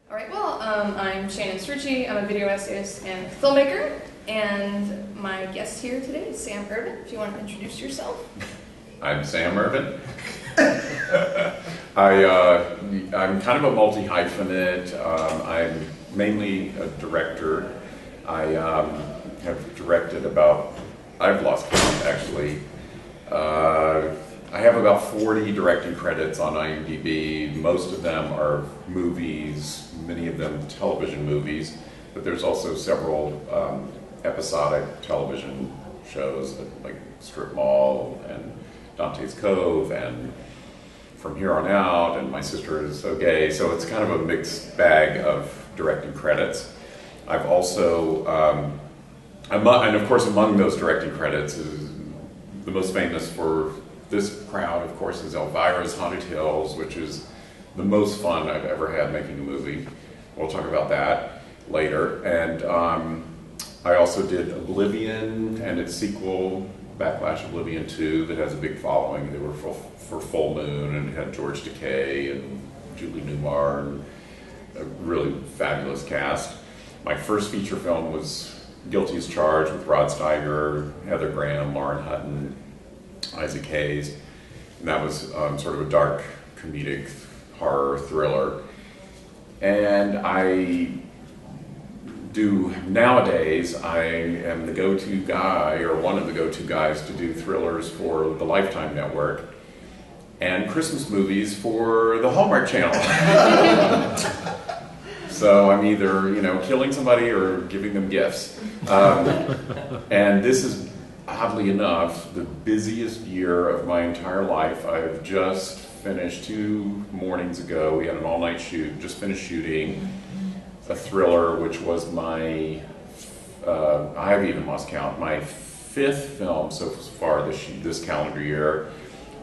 All right, well, I'm Shannon Strucci. I'm a video essayist and filmmaker, and my guest here today is Sam Irvin. If you want to introduce yourself. I'm Sam Irvin. I'm kind of a multi-hyphenate. I'm mainly a director. I have directed about, I've lost count actually. I have about 40 directing credits on IMDb. Most of them are movies, many of them television movies, but there's also several episodic television shows like Strip Mall and Dante's Cove and From Here On Out and My Sister Is So Gay, so it's kind of a mixed bag of directing credits. I've also, and of course among those directing credits is the most famous for this crowd, of course, is Elvira's Haunted Hills, which is the most fun I've ever had making a movie. We'll talk about that later. And I also did Oblivion and its sequel, Backlash Oblivion 2, that has a big following. They were for Full Moon, and it had George Takei and Julie Newmar, and a really fabulous cast. My first feature film was Guilty as Charged with Rod Steiger, Heather Graham, Lauren Hutton, Isaac Hayes, and that was sort of a dark comedic horror thriller. And nowadays I am the go-to guy, or one of the go-to guys, to do thrillers for the Lifetime Network and Christmas movies for the Hallmark Channel. So I'm either, killing somebody or giving them gifts. And this is, oddly enough, the busiest year of my entire life. I've just finished 2 mornings ago. We had an all-night shoot, just finished shooting a thriller, which was my, I have even lost count, my 5th film so far this calendar year.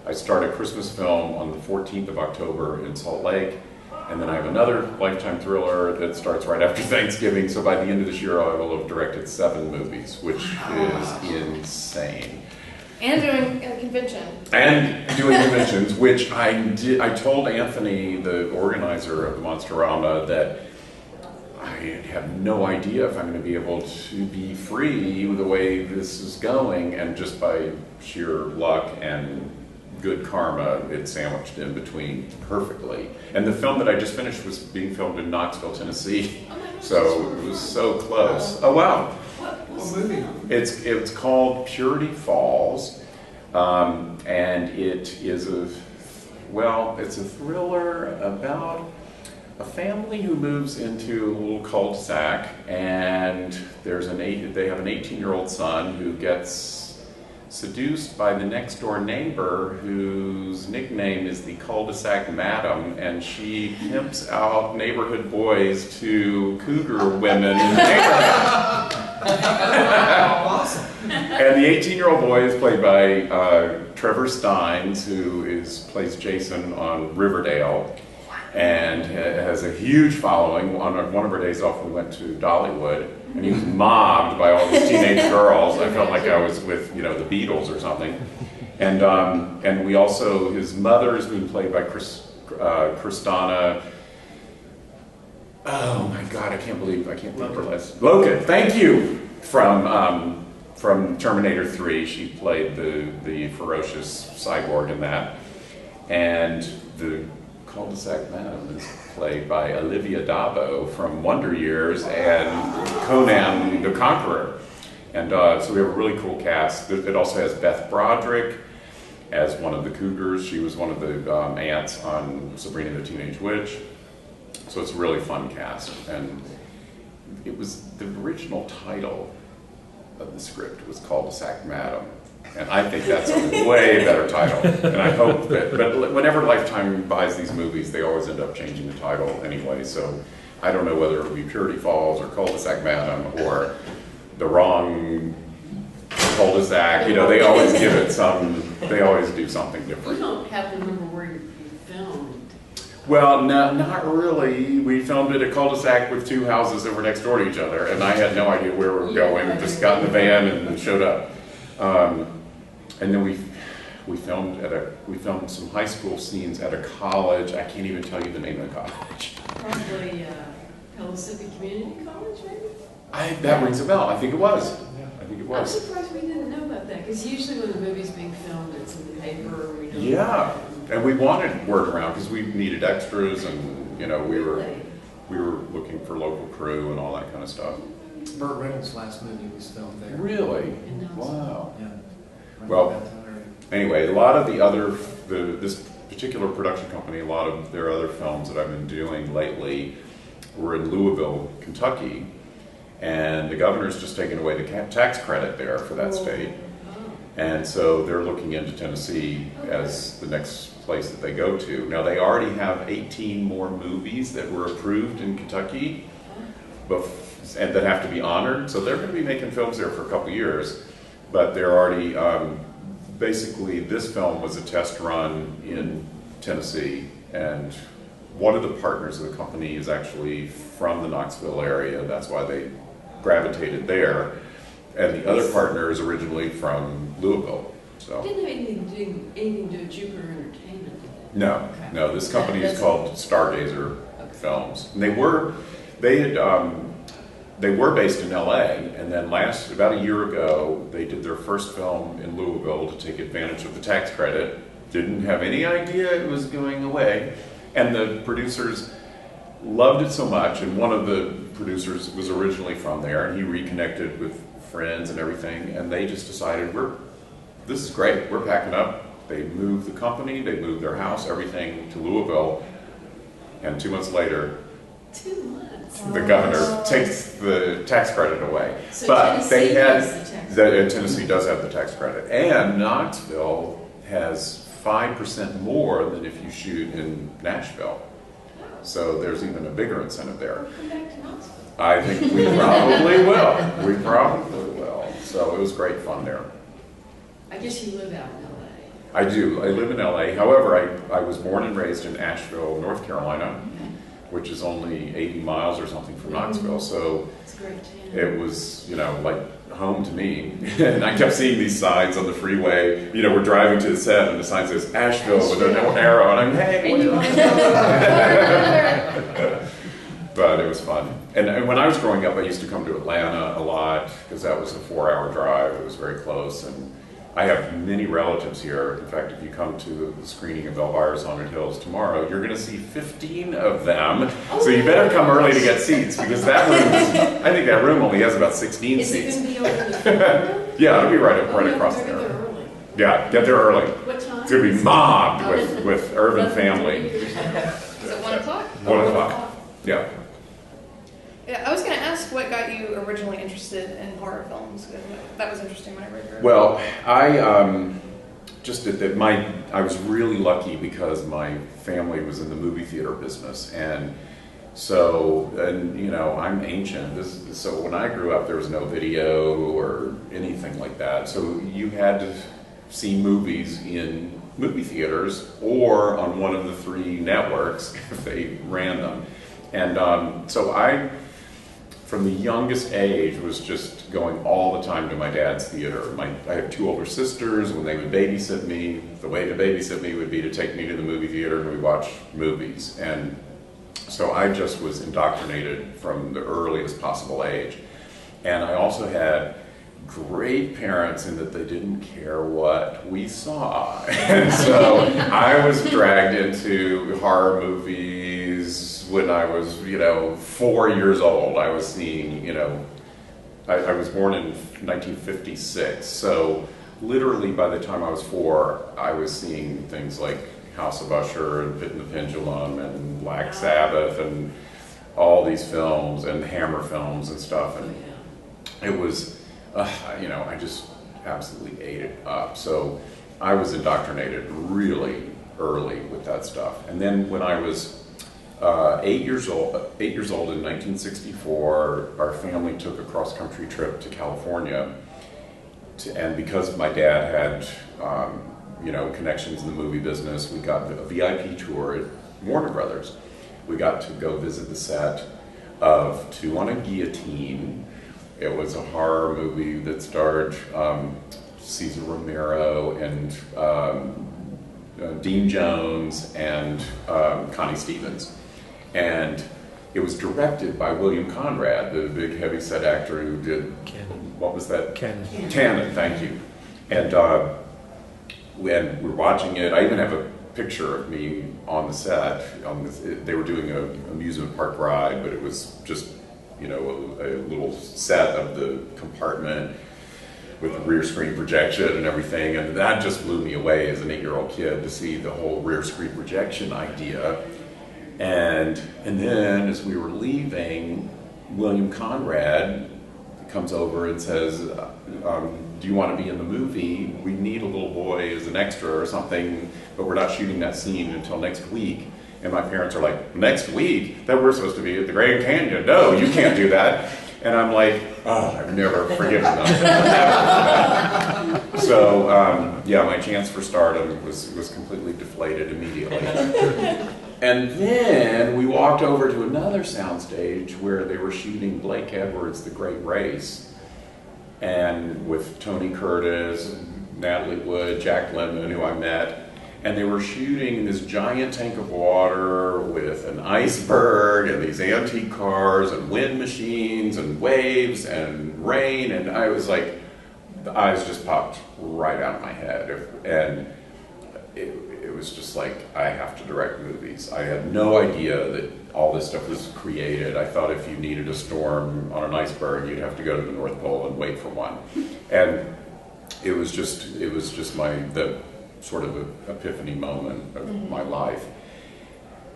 I started Christmas film on the 14th of October in Salt Lake, and then I have another Lifetime thriller that starts right after Thanksgiving, so by the end of this year I will have directed 7 movies, which is insane. And doing a convention. And doing conventions, which I did. I told Anthony, the organizer of the Monsterama, that I have no idea if I'm going to be able to be free the way this is going, and just by sheer luck and good karma, it's sandwiched in between perfectly. And the film that I just finished was being filmed in Knoxville, Tennessee, so it was so close. Oh wow! What movie? It's called Purity Falls, and it is it's a thriller about a family who moves into a little cul-de-sac, and they have an 18-year-old son who gets seduced by the next door neighbor, whose nickname is the cul-de-sac madam, and she pimps out neighborhood boys to cougar women in the neighborhood. Awesome. And the 18-year-old boy is played by Trevor Steins, who plays Jason on Riverdale, and has a huge following. On one of our days off, we went to Dollywood, and he was mobbed by all these teenage girls. I felt like I was with, the Beatles or something. And we also, his mother is being played by Kristana. Oh my God, I can't think of her last. Logan, thank you, from Terminator 3. She played the ferocious cyborg in that, and the cul-de-sac madam is played by Olivia Dabo from Wonder Years and Conan the Conqueror. And so we have a really cool cast. It also has Beth Broderick as one of the cougars. She was one of the aunts on Sabrina the Teenage Witch. So it's a really fun cast. And it was the original title of the script was Cul-de-sac Madam. And I think that's a way better title. And I hope but whenever Lifetime buys these movies, they always end up changing the title anyway. So I don't know whether it will be Purity Falls or Cul-de-sac Madam or the wrong cul-de-sac. They always give it they always do something different. You don't have to remember where you filmed. Well, no, not really. We filmed at a cul-de-sac with 2 houses that were next door to each other, and I had no idea where we were going. We just got in the van and showed up. And then we filmed some high school scenes at a college. I can't even tell you the name of the college. Probably Mississippi Community College, maybe? That rings a bell. I think it was. I think it I'm was. surprised we didn't know about that, because usually when the movie's being filmed, it's in the paper, we don't. Yeah, and we wanted word around because we needed extras, and we were looking for local crew and all that kind of stuff. Burt Reynolds' last movie was filmed there. Really? In Knoxville. Wow. Yeah. Well, anyway, a lot of this particular production company, a lot of their other films that I've been doing lately were in Louisville, Kentucky, and the governor's just taken away the tax credit there for that state. And so they're looking into Tennessee as the next place that they go to. Now, they already have 18 more movies that were approved in Kentucky and that have to be honored. So they're going to be making films there for a couple years. But they're already, basically, this film was a test run in Tennessee. And one of the partners of the company is actually from the Knoxville area. That's why they gravitated there. And the other partner is originally from Louisville. So Didn't have anything to do with Jupiter Entertainment, did it? no, Okay. no. This company is called Stargazer Films, and they were based in L.A. And then about a year ago, they did their first film in Louisville to take advantage of the tax credit. Didn't have any idea it was going away, and the producers loved it so much. And one of the producers was originally from there, and he reconnected with friends and everything, and they just decided, this is great, we're packing up. They moved the company, they moved their house, everything to Louisville, and 2 months later, 2 months. the governor takes the tax credit away. So But Tennessee has the tax credit. Tennessee does have the tax credit, and Knoxville has 5% more than if you shoot in Nashville. So there's even a bigger incentive there. We'll come back to Knoxville. I think we probably will. We probably will. So it was great fun there. I guess you live out in LA. I do. I live in LA. However, I was born and raised in Asheville, North Carolina, which is only 80 miles or something from Knoxville. So It's a great town. it was, like home to me. And I kept seeing these signs on the freeway. We're driving to the set, and the sign says Asheville with an arrow, and I'm, hey, And you what want is to that? But it was fun. And when I was growing up, I used to come to Atlanta a lot because that was a 4-hour drive. It was very close. And I have many relatives here. In fact, if you come to the screening of Elvira's Haunted Hills tomorrow, you're going to see 15 of them. So you better come early to get seats, because I think that room only has about 16 Is it seats. going to be over in the front row? Yeah, it'll be right Oh, across they're there. early. Yeah, get there early. What time? It's going to be mobbed with Irvin family. Is it 1 o'clock? 1 o'clock. Yeah. Yeah, I was going to ask what got you originally interested in horror films. That was interesting when I read your. Well, I I was really lucky because my family was in the movie theater business, and so I'm ancient. So when I grew up, there was no video or anything like that. So you had to see movies in movie theaters or on one of the 3 networks if they ran them, and so I, from the youngest age, was just going all the time to my dad's theater. I have 2 older sisters. When they would babysit me, the way to babysit me would be to take me to the movie theater and we'd watch movies. And so I just was indoctrinated from the earliest possible age. And I also had great parents in that they didn't care what we saw. And so I was dragged into horror movies when I was, 4 years old. I was seeing, I was born in 1956. So literally by the time I was 4, I was seeing things like House of Usher and Pit and the Pendulum and Black Sabbath and all these films and Hammer films and stuff. And it was, I just absolutely ate it up. So I was indoctrinated really early with that stuff. And then when I was 8 years old in 1964, our family took a cross-country trip to California. And because my dad had, connections in the movie business, we got a VIP tour at Warner Brothers. We got to go visit the set of 2 on a Guillotine. It was a horror movie that starred Cesar Romero and Dean Jones and Connie Stevens. And it was directed by William Conrad, the big heavy-set actor who did, what was that? Cannon, thank you. And when we're watching it, I even have a picture of me on the set. They were doing an amusement park ride, but it was just, you know, a little set of the compartment with the rear screen projection and everything, and that just blew me away as an 8-year-old kid to see the whole rear screen projection idea. And then as we were leaving, William Conrad comes over and says, do you want to be in the movie? We need a little boy as an extra or something, but we're not shooting that scene until next week. And my parents are like, next week? That we're supposed to be at the Grand Canyon. No, you can't do that. And I'm like, oh, I've never forgiven them. So, yeah, my chance for stardom was completely deflated immediately. And then we walked over to another soundstage where they were shooting Blake Edwards' The Great Race, and with Tony Curtis, Natalie Wood, Jack Lemmon, who I met, and they were shooting this giant tank of water with an iceberg and these antique cars and wind machines and waves and rain, and I was like, the eyes just popped right out of my head, and it was just like, I have to direct movies. I had no idea that all this stuff was created. I thought if you needed a storm on an iceberg, you'd have to go to the North Pole and wait for one. And it was just the sort of a epiphany moment of my life.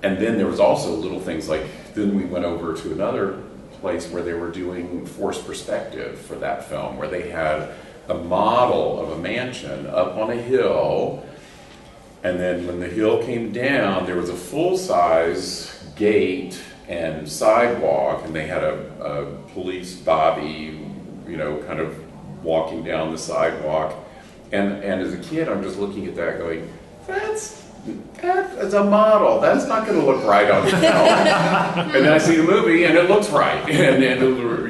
And then there was also little things like, then we went over to another place where they were doing forced perspective for that film, where they had a model of a mansion up on a hill, and then when the hill came down, there was a full-size gate and sidewalk, and they had a police bobby, you know, kind of walking down the sidewalk. And as a kid, I'm just looking at that going, that's a model. That's not going to look right on film. And then I see the movie, and it looks right. And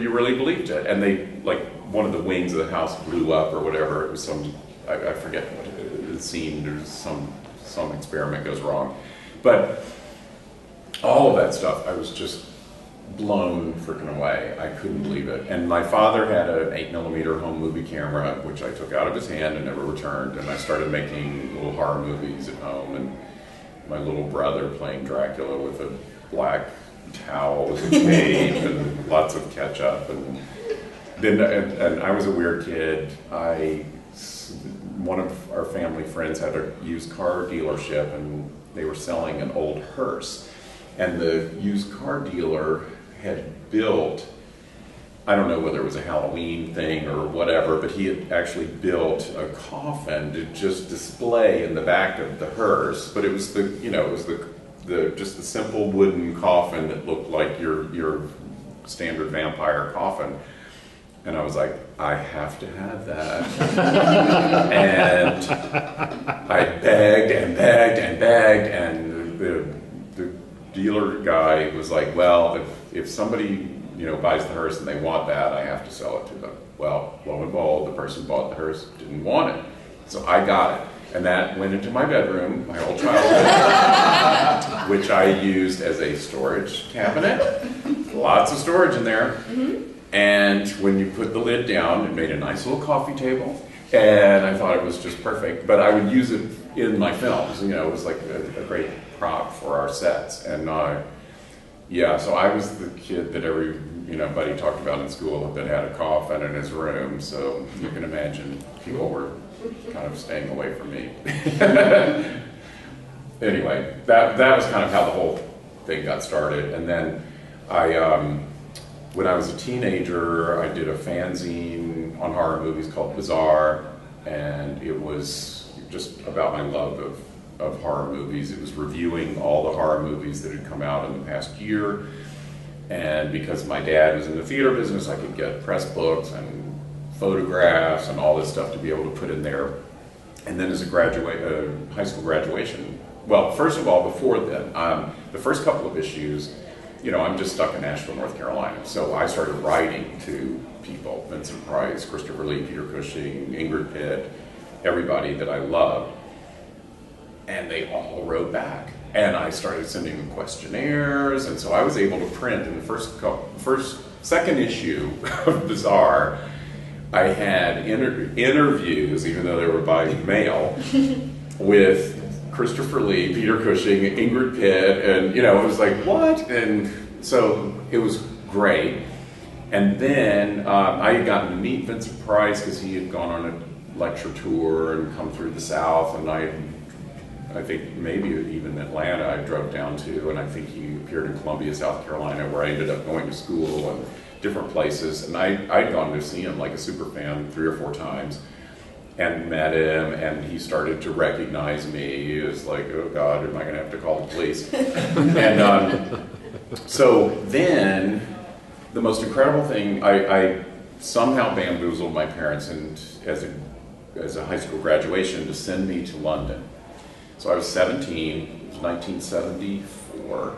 you really believed it. And they, like, one of the wings of the house blew up or whatever. It was some, I forget what the scene, there's some experiment goes wrong. But all of that stuff, I was just blown freaking away. I couldn't believe it. And my father had an 8mm home movie camera, which I took out of his hand and never returned. And I started making little horror movies at home. And my little brother playing Dracula with a black towel with a cape and lots of ketchup. And then, and I was a weird kid. One of our family friends had a used car dealership, and they were selling an old hearse. And the used car dealer had built, I don't know whether it was a Halloween thing or whatever, but he had actually built a coffin to just display in the back of the hearse. But it was the, you know, it was the just the simple wooden coffin that looked like your standard vampire coffin. And I was like, I have to have that. And I begged and begged and begged, and the dealer guy was like, well, if somebody, you know, buys the hearse and they want that, I have to sell it to them. Well, lo and behold, the person who bought the hearse didn't want it. So I got it. And that went into my bedroom, my whole childhood, which I used as a storage cabinet. Lots of storage in there. Mm-hmm. And when you put the lid down, it made a nice little coffee table. And I thought it was just perfect. But I would use it in my films. You know, it was like a great prop for our sets. And yeah, so I was the kid that buddy talked about in school that had a coffin in his room. So you can imagine people were kind of staying away from me. Anyway, that was kind of how the whole thing got started. And then when I was a teenager, I did a fanzine on horror movies called Bizarre, and it was just about my love of horror movies. It was reviewing all the horror movies that had come out in the past year, and because my dad was in the theater business, I could get press books and photographs and all this stuff to be able to put in there. And then as a high school graduation, well, first of all, before then, the first couple of issues, you know, I'm just stuck in Nashville, North Carolina. So I started writing to people, Vincent Price, Christopher Lee, Peter Cushing, Ingrid Pitt, everybody that I loved. And they all wrote back. And I started sending them questionnaires, and so I was able to print in the second issue of Bizarre. I had interviews, even though they were by mail, with Christopher Lee, Peter Cushing, Ingrid Pitt, and it was like, what? And so it was great. And then I had gotten to meet Vincent Price because he had gone on a lecture tour and come through the South, and I think maybe even Atlanta I drove down to, and I think he appeared in Columbia, South Carolina, where I ended up going to school and different places. And I'd gone to see him like a super fan 3 or 4 times and met him, and he started to recognize me. He was like, oh God, am I going to have to call the police? And so then the most incredible thing, I somehow bamboozled my parents and as a high school graduation to send me to London. So I was 17, it was 1974,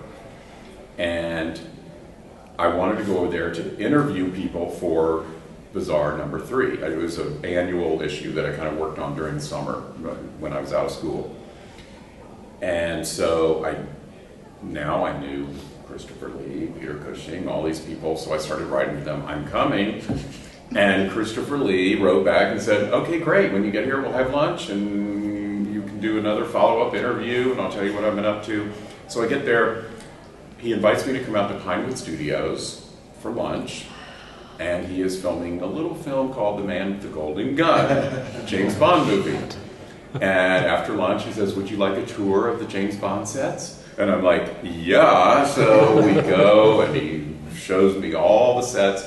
and I wanted to go over there to interview people for Bizarre number 3. It was an annual issue that I kind of worked on during the summer when I was out of school. And so now I knew Christopher Lee, Peter Cushing, all these people, so I started writing to them, I'm coming. And Christopher Lee wrote back and said, okay, great, when you get here we'll have lunch and you can do another follow-up interview and I'll tell you what I've been up to. So I get there, he invites me to come out to Pinewood Studios for lunch, and he is filming a little film called The Man with the Golden Gun, a James Bond movie. And after lunch he says, would you like a tour of the James Bond sets? And I'm like, yeah. So we go and he shows me all the sets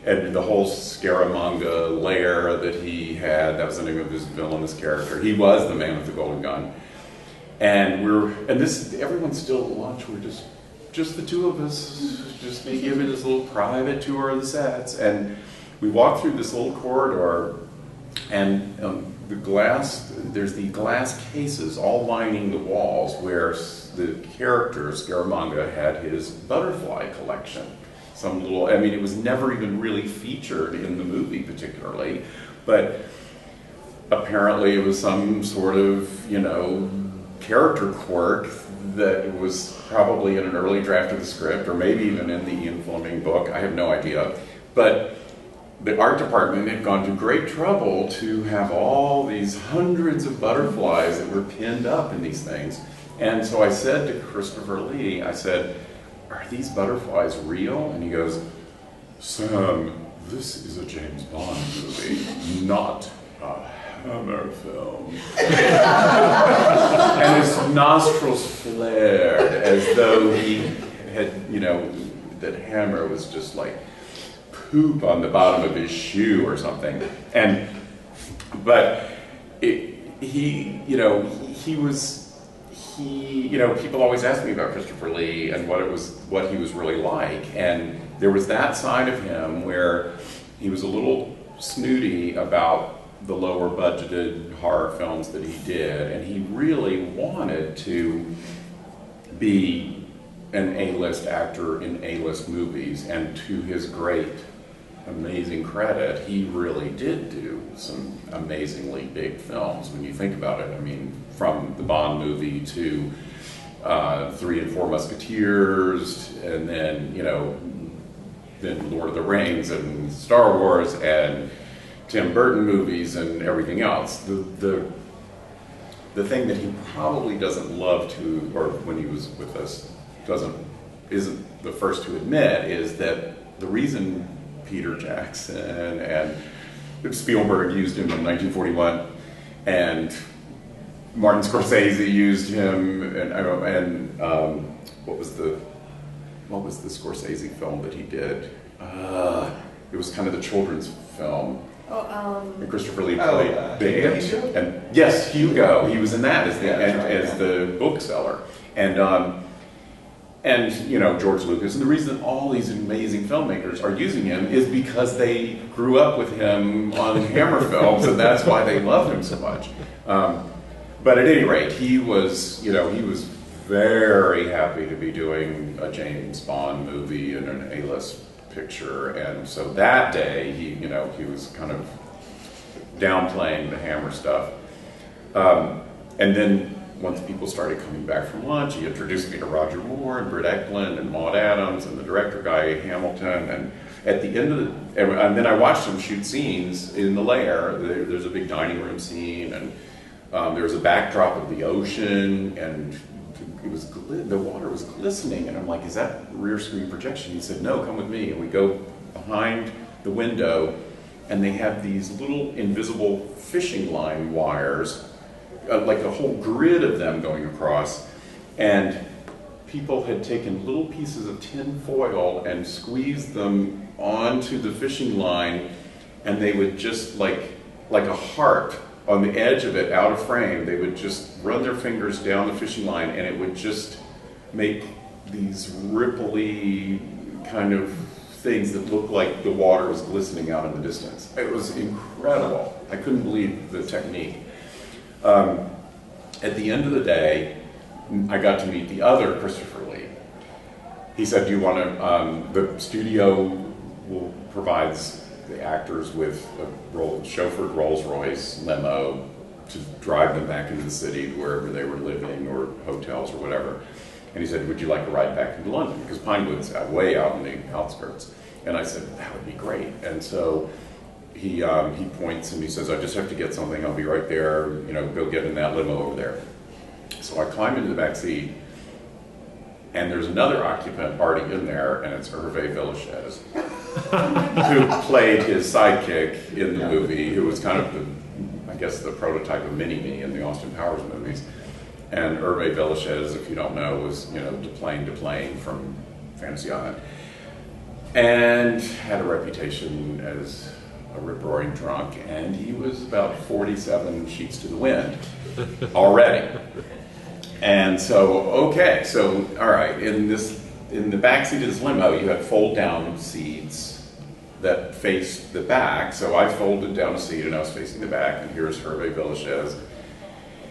and the whole Scaramanga lair that he had. That was the name of his villainous character. He was the Man with the Golden Gun. And everyone's still at lunch. We're just the two of us, just me giving this little private tour of the sets. And we walk through this little corridor, and there's the glass cases all lining the walls where the character Scaramanga had his butterfly collection. It was never even really featured in the movie particularly, but apparently it was some sort of, character quirk that was probably in an early draft of the script, or maybe even in the Ian Fleming book. I have no idea. But the art department had gone to great trouble to have all these hundreds of butterflies that were pinned up in these things. And so I said to Christopher Lee, I said, are these butterflies real? And he goes, Sam, this is a James Bond movie, not a Hammer film. And his nostrils flared as though he had, that Hammer was just like poop on the bottom of his shoe or something. People always ask me about Christopher Lee and what he was really like. And there was that side of him where he was a little snooty about the lower budgeted horror films that he did, and he really wanted to be an A-list actor in A-list movies, and to his great, amazing credit, he really did do some amazingly big films when you think about it. I mean, from the Bond movie to 3 and 4 Musketeers, and then, then Lord of the Rings and Star Wars and Tim Burton movies and everything else. The thing that he probably doesn't love to, or when he was with us, isn't the first to admit, is that the reason Peter Jackson and Spielberg used him in 1941, and Martin Scorsese used him, and what was the Scorsese film that he did? It was kind of the children's film. And Christopher Lee played Bant. And yes, Hugo. He was in that as the bookseller. And George Lucas. And the reason all these amazing filmmakers are using him is because they grew up with him on Hammer films, and that's why they love him so much. But at any rate, he was very happy to be doing a James Bond movie in an A-list picture, and so that day he was kind of downplaying the Hammer stuff, and then once people started coming back from lunch, he introduced me to Roger Moore and Britt Eklund and Maud Adams and the director guy Hamilton. And at the end of and then I watched him shoot scenes in the lair. There's a big dining room scene, and there was a backdrop of the ocean, and it was the water was glistening. And I'm like, is that rear screen projection? He said, no, come with me. And we go behind the window, and they have these little invisible fishing line wires, like a whole grid of them going across, and people had taken little pieces of tin foil and squeezed them onto the fishing line, and they would just, like a heart on the edge of it, out of frame, they would just run their fingers down the fishing line, and it would just make these ripply kind of things that looked like the water was glistening out in the distance. It was incredible. I couldn't believe the technique. At the end of the day, I got to meet the other Christopher Lee. He said, do you want to, the studio provides the actors with a chauffeured Rolls-Royce limo to drive them back into the city, wherever they were living, or hotels or whatever. And he said, would you like a ride back into London? Because Pinewood's way out in the outskirts. And I said, that would be great. And so he points and he says, I just have to get something, I'll be right there, go get in that limo over there. So I climb into the back seat, and there's another occupant already in there, and it's Hervé Villechaize, who played his sidekick in the movie, who was kind of the prototype of Mini-Me in the Austin Powers movies. And Hervé Villechaize, if you don't know, was, Deplane from Fantasy Island. And had a reputation as a rip-roaring drunk, and he was about 47 sheets to the wind already. And so, all right, in the back seat of this limo, you had fold-down seats that faced the back. So I folded down a seat, and I was facing the back, and here's Hervé Villechaize.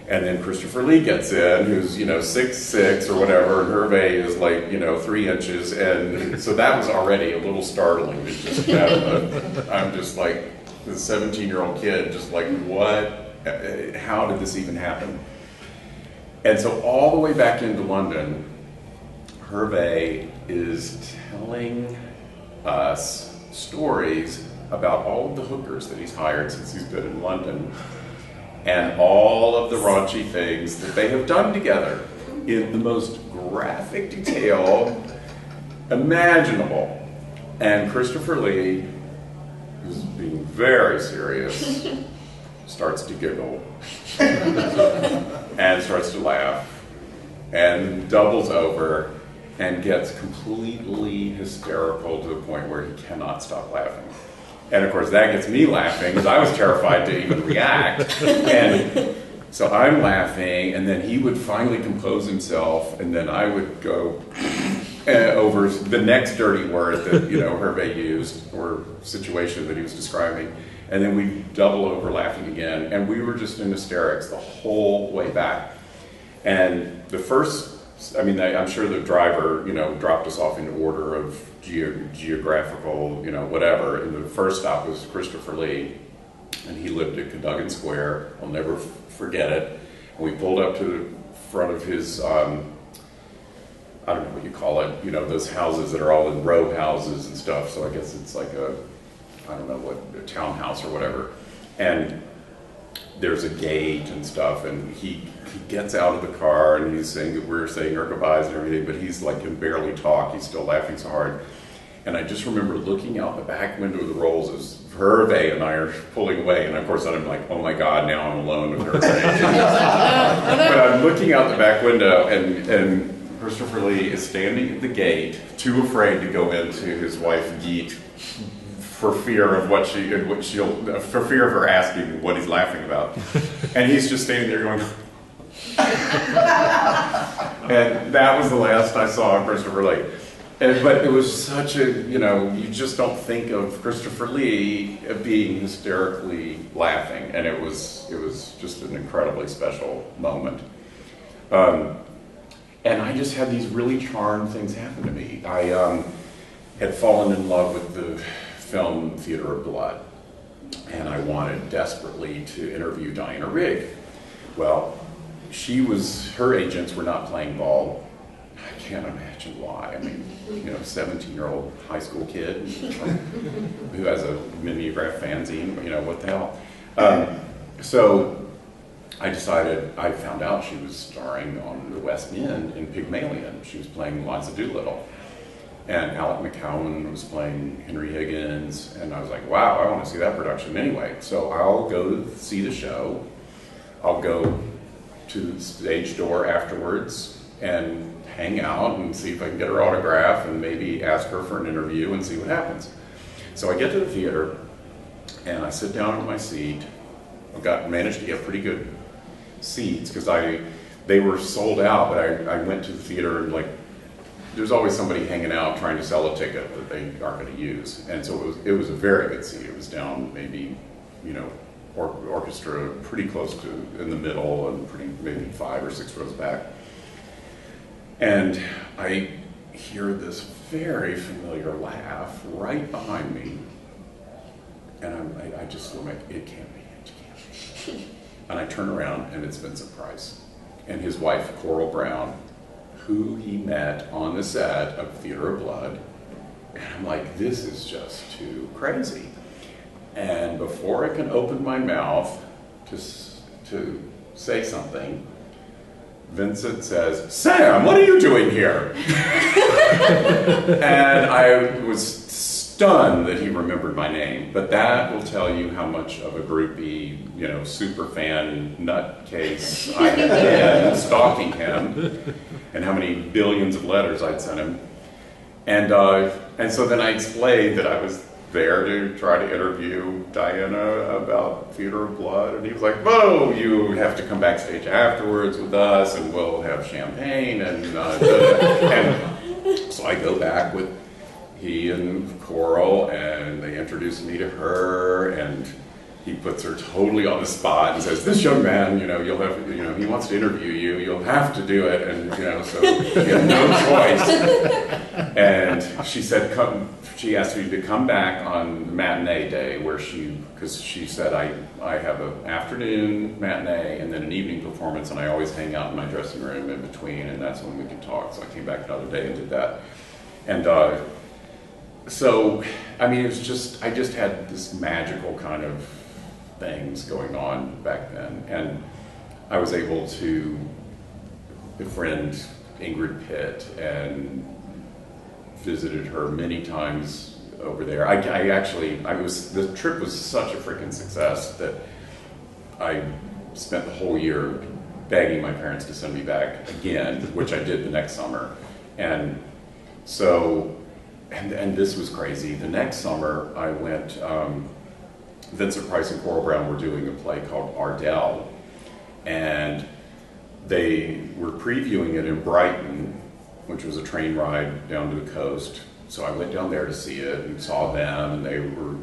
And then Christopher Lee gets in, who's, 6'6" or whatever, and Hervé is like, 3 inches. And so that was already a little startling. It's just I'm just like, this 17-year-old kid, just like, what? How did this even happen? And so all the way back into London, Hervé is telling us stories about all of the hookers that he's hired since he's been in London, and all of the raunchy things that they have done together in the most graphic detail imaginable. And Christopher Lee, who's being very serious, starts to giggle and starts to laugh and doubles over and gets completely hysterical to the point where he cannot stop laughing. And of course that gets me laughing because I was terrified to even react. And so I'm laughing, and then he would finally compose himself, and then I would go over the next dirty word that Hervé used, or situation that he was describing, and then we double over laughing again, and we were just in hysterics the whole way back. And the first, I'm sure the driver, dropped us off in order of geographical, whatever. And the first stop was Christopher Lee, and he lived at Cadogan Square. I'll never forget it. And we pulled up to the front of his, I don't know what you call it, those houses that are all in row houses and stuff. So I guess it's like a townhouse or whatever. And there's a gate and stuff, and he gets out of the car, and we're saying our goodbyes and everything, but he's like, can barely talk, he's still laughing so hard. And I just remember looking out the back window of the Rolls as Hervé and I are pulling away, and of course I'm like, oh my God, now I'm alone with Hervé. But I'm looking out the back window, and Christopher Lee is standing at the gate, too afraid to go into his wife Geet, for fear of for fear of her asking what he's laughing about. And he's just standing there going, and that was the last I saw of Christopher Lee. But it was such a, you just don't think of Christopher Lee being hysterically laughing, and it was just an incredibly special moment. And I just had these really charmed things happen to me. I had fallen in love with the film Theater of Blood, and I wanted desperately to interview Diana Rigg. Well, her agents were not playing ball. I can't imagine why. I mean, 17-year-old high school kid who has a mimeograph fanzine, what the hell. So I found out she was starring on the West End in Pygmalion. She was playing Liza Doolittle. And Alec McCowan was playing Henry Higgins. And I was like, wow, I want to see that production anyway. So I'll go see the show. I'll go to the stage door afterwards and hang out and see if I can get her autograph and maybe ask her for an interview and see what happens. So I get to the theater and I sit down in my seat. Managed to get pretty good seats because they were sold out, but I went to the theater and there's always somebody hanging out trying to sell a ticket that they aren't going to use. And so it was a very good seat. It was down maybe, orchestra pretty close to in the middle and maybe 5 or 6 rows back. And I hear this very familiar laugh right behind me. And I just look like, it can't be. And I turn around and it's Vincent Price and his wife, Coral Brown, who he met on the set of Theater of Blood. And I'm like, this is just too crazy. And before I can open my mouth to say something, Vincent says, "Sam, what are you doing here?" And I was stunned that he remembered my name, but that will tell you how much of a groupie, super fan nutcase I had been stalking him, and how many billions of letters I'd sent him. And so then I explained that I was there to try to interview Diana about Theater of Blood, and he was like, "Whoa, you have to come backstage afterwards with us, and we'll have champagne." And so I go back with he and Coral, and they introduce me to her, and he puts her totally on the spot and says, "This young man, you'll have, he wants to interview you, you'll have to do it." And, so she had no choice. And she said, she asked me to come back on matinee day because she said, I have an afternoon matinee and then an evening performance, and I always hang out in my dressing room in between, and that's when we can talk. So I came back another day and did that. And, so, I mean, I just had this magical kind of things going on back then. And I was able to befriend Ingrid Pitt and visited her many times over there. The trip was such a freaking success that I spent the whole year begging my parents to send me back again, which I did the next summer. And so, and this was crazy. The next summer I went, Vincent Price and Coral Brown were doing a play called Ardell, and they were previewing it in Brighton, which was a train ride down to the coast. So I went down there to see it and saw them, and they were,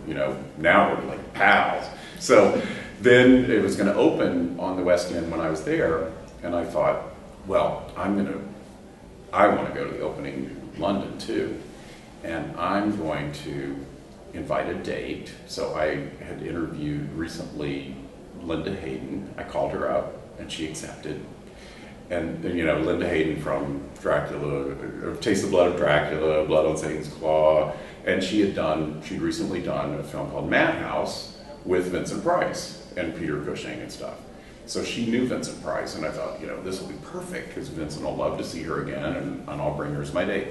now we're like pals. So then it was going to open on the West End when I was there, and I thought, well, I want to go to the opening in London too, and I'm going to invite a date. So I had interviewed recently Linda Hayden. I called her up, and she accepted. And Linda Hayden from Dracula, Taste the Blood of Dracula, Blood on Satan's Claw, and she'd recently done a film called Madhouse with Vincent Price and Peter Cushing and stuff. So she knew Vincent Price, and I thought, this will be perfect because Vincent will love to see her again, and I'll bring her as my date.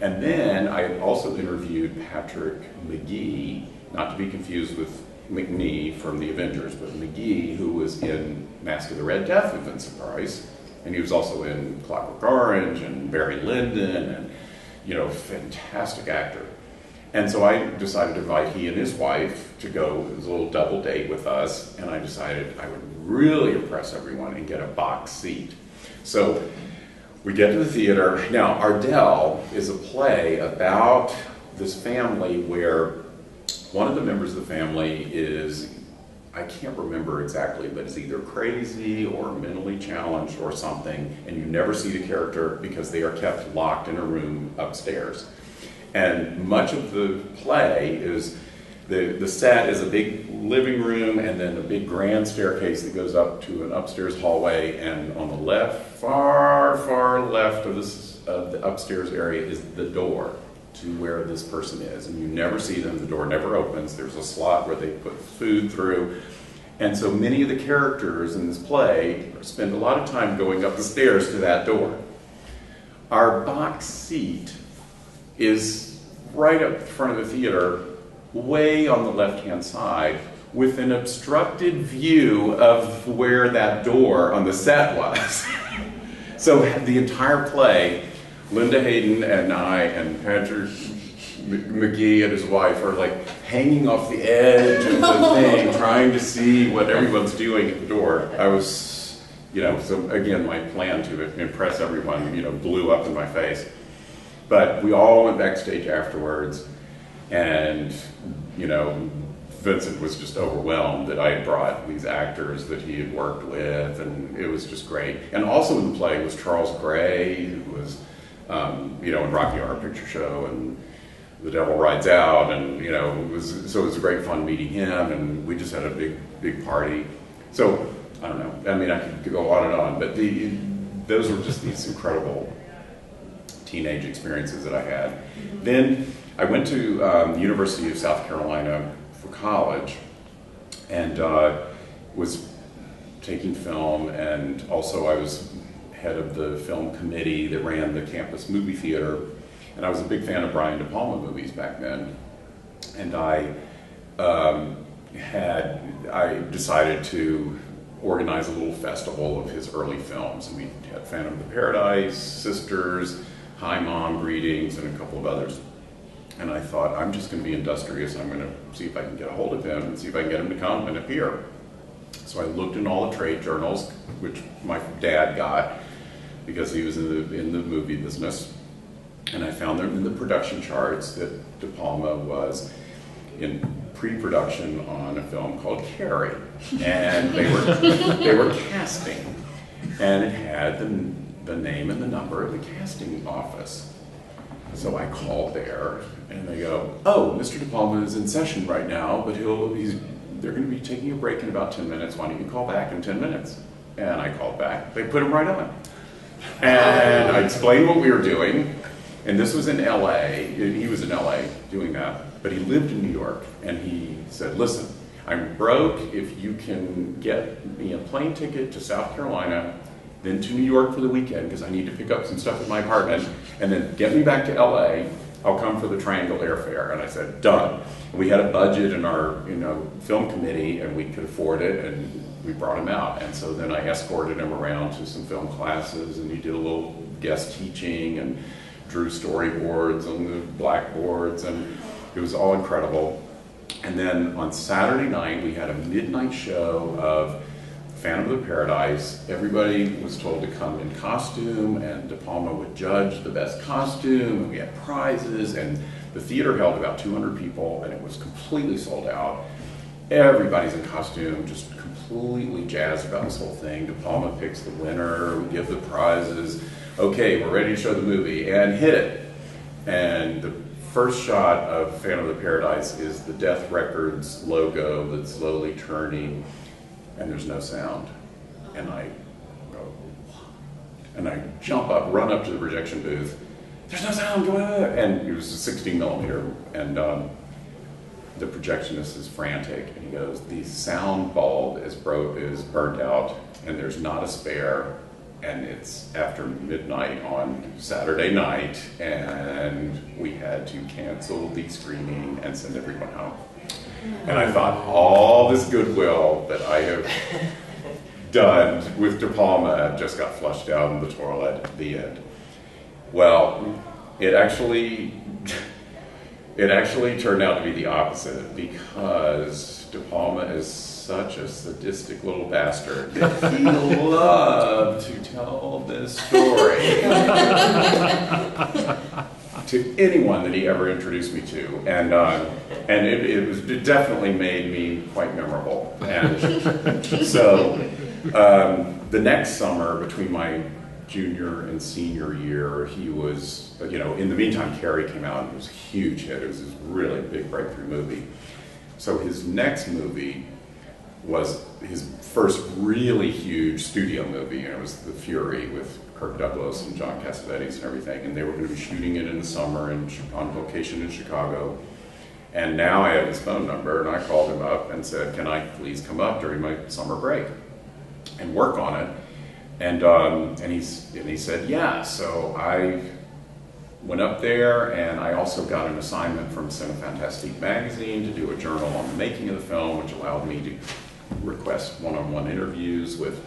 And then I also interviewed Patrick McGee, not to be confused with McNee from the Avengers, but McGee, who was in Mask of the Red Death with Vincent Price. And he was also in Clockwork Orange and Barry Lyndon, and fantastic actor. And so I decided to invite he and his wife to go. It was a little double date with us, and I decided I would really impress everyone and get a box seat. So we get to the theater. Now, Ardell is a play about this family where one of the members of the family is, I can't remember exactly, but is either crazy or mentally challenged or something, and you never see the character because they are kept locked in a room upstairs. And much of the play is The set is a big living room and then a big grand staircase that goes up to an upstairs hallway, and on the left, far left of the upstairs area is the door to where this person is, and you never see them. The door never opens. There's a slot where they put food through. And so many of the characters in this play spend a lot of time going up the stairs to that door. Our box seat is right up front of the theater, way on the left-hand side, with an obstructed view of where that door on the set was. So the entire play, Linda Hayden and I and Patrick McGee and his wife are like hanging off the edge of the thing, trying to see what everyone's doing at the door. I was, so again, my plan to impress everyone, blew up in my face. But we all went backstage afterwards, and, Vincent was just overwhelmed that I had brought these actors that he had worked with, and it was just great. And also in the play was Charles Gray, who was, in Rocky Horror Picture Show, and The Devil Rides Out, and it was great fun meeting him, and we just had a big party. So I don't know. I mean, I could go on and on, but those were just these incredible teenage experiences that I had. Mm-hmm. Then I went to the University of South Carolina for college, and was taking film, and also I was head of the film committee that ran the campus movie theater. And I was a big fan of Brian De Palma movies back then. And I decided to organize a little festival of his early films. And we had Phantom of the Paradise, Sisters, Hi Mom, Greetings, and a couple of others. And I thought, I'm just going to be industrious. I'm going to see if I can get a hold of him and see if I can get him to come and appear. So I looked in all the trade journals, which my dad got because he was in the movie business. And I found them in the production charts that De Palma was in pre-production on a film called Carrie, and they were casting, and it had the name and the number of the casting office. So I called there, and they go, "Oh, Mr. De Palma is in session right now, but they're going to be taking a break in about 10 minutes. Why don't you call back in 10 minutes?" And I called back. They put him right on, and I explained what we were doing. And this was in LA, he was in LA doing that, but he lived in New York, and he said, "Listen, I'm broke. If you can get me a plane ticket to South Carolina, then to New York for the weekend, because I need to pick up some stuff in my apartment, and then get me back to LA, I'll come for the Triangle airfare." And I said, "Done." And we had a budget in our film committee, and we could afford it, and we brought him out. And so then I escorted him around to some film classes, and he did a little guest teaching, and drew storyboards on the blackboards, and it was all incredible. And then on Saturday night, we had a midnight show of Phantom of the Paradise. Everybody was told to come in costume, and De Palma would judge the best costume, and we had prizes, and the theater held about 200 people, and it was completely sold out. Everybody's in costume, just completely jazzed about this whole thing. De Palma picks the winner, we give the prizes. Okay, we're ready to show the movie, and hit it. And the first shot of Phantom of the Paradise is the Death Records logo that's slowly turning, and there's no sound. And I go, "What?" And I jump up, run up to the projection booth. "There's no sound, go ahead." And it was a 16 millimeter, and the projectionist is frantic, and he goes, "The sound bulb is burnt out, and there's not a spare. And it's after midnight on Saturday night, and we had to cancel the screening and send everyone home." And I thought, all this goodwill that I have done with De Palma just got flushed down the toilet at the end. Well, it actually turned out to be the opposite, because De Palma is such a sadistic little bastard that he loved to tell this story to anyone that he ever introduced me to, and it definitely made me quite memorable. And so the next summer, between my junior and senior year, he was, in the meantime, Carrie came out, and it was a huge hit. It was this really big breakthrough movie. So his next movie was his first really huge studio movie, and it was The Fury with Kirk Douglas and John Cassavetes and everything, and they were going to be shooting it in the summer on location in Chicago. And now I have his phone number, and I called him up and said, can I please come up during my summer break and work on it? And he said, yeah. So I went up there, and I also got an assignment from Cinefantastique magazine to do a journal on the making of the film, which allowed me to request one-on-one interviews with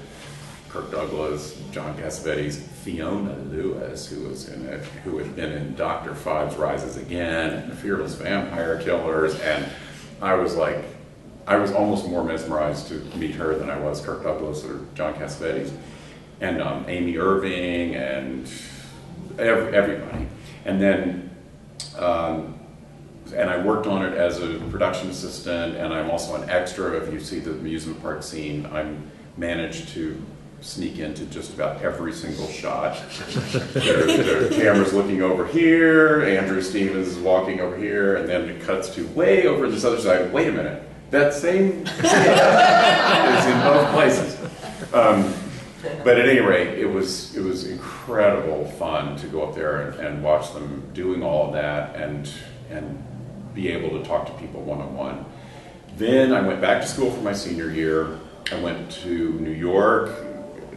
Kirk Douglas, John Cassavetes, Fiona Lewis, who was in it, who had been in Dr. Fives Rises Again, and The Fearless Vampire Killers, and I was almost more mesmerized to meet her than I was Kirk Douglas or John Cassavetes, and Amy Irving, and everybody. And then, and I worked on it as a production assistant, and I'm also an extra. If you see the amusement park scene, I'm managed to sneak into just about every single shot. The camera's looking over here, Andrew Stevens is walking over here, and then it cuts to way over this other side. Wait a minute, that same is in both places. But at any rate, it was incredible fun to go up there and watch them doing all of that and be able to talk to people one-on-one. Then I went back to school for my senior year. I went to New York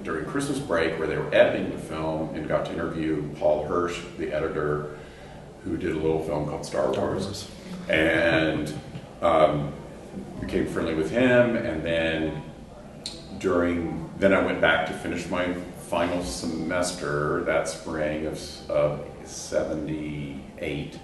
during Christmas break where they were editing the film and got to interview Paul Hirsch, the editor, who did a little film called Star Wars. And became friendly with him, and then I went back to finish my final semester that spring of '78.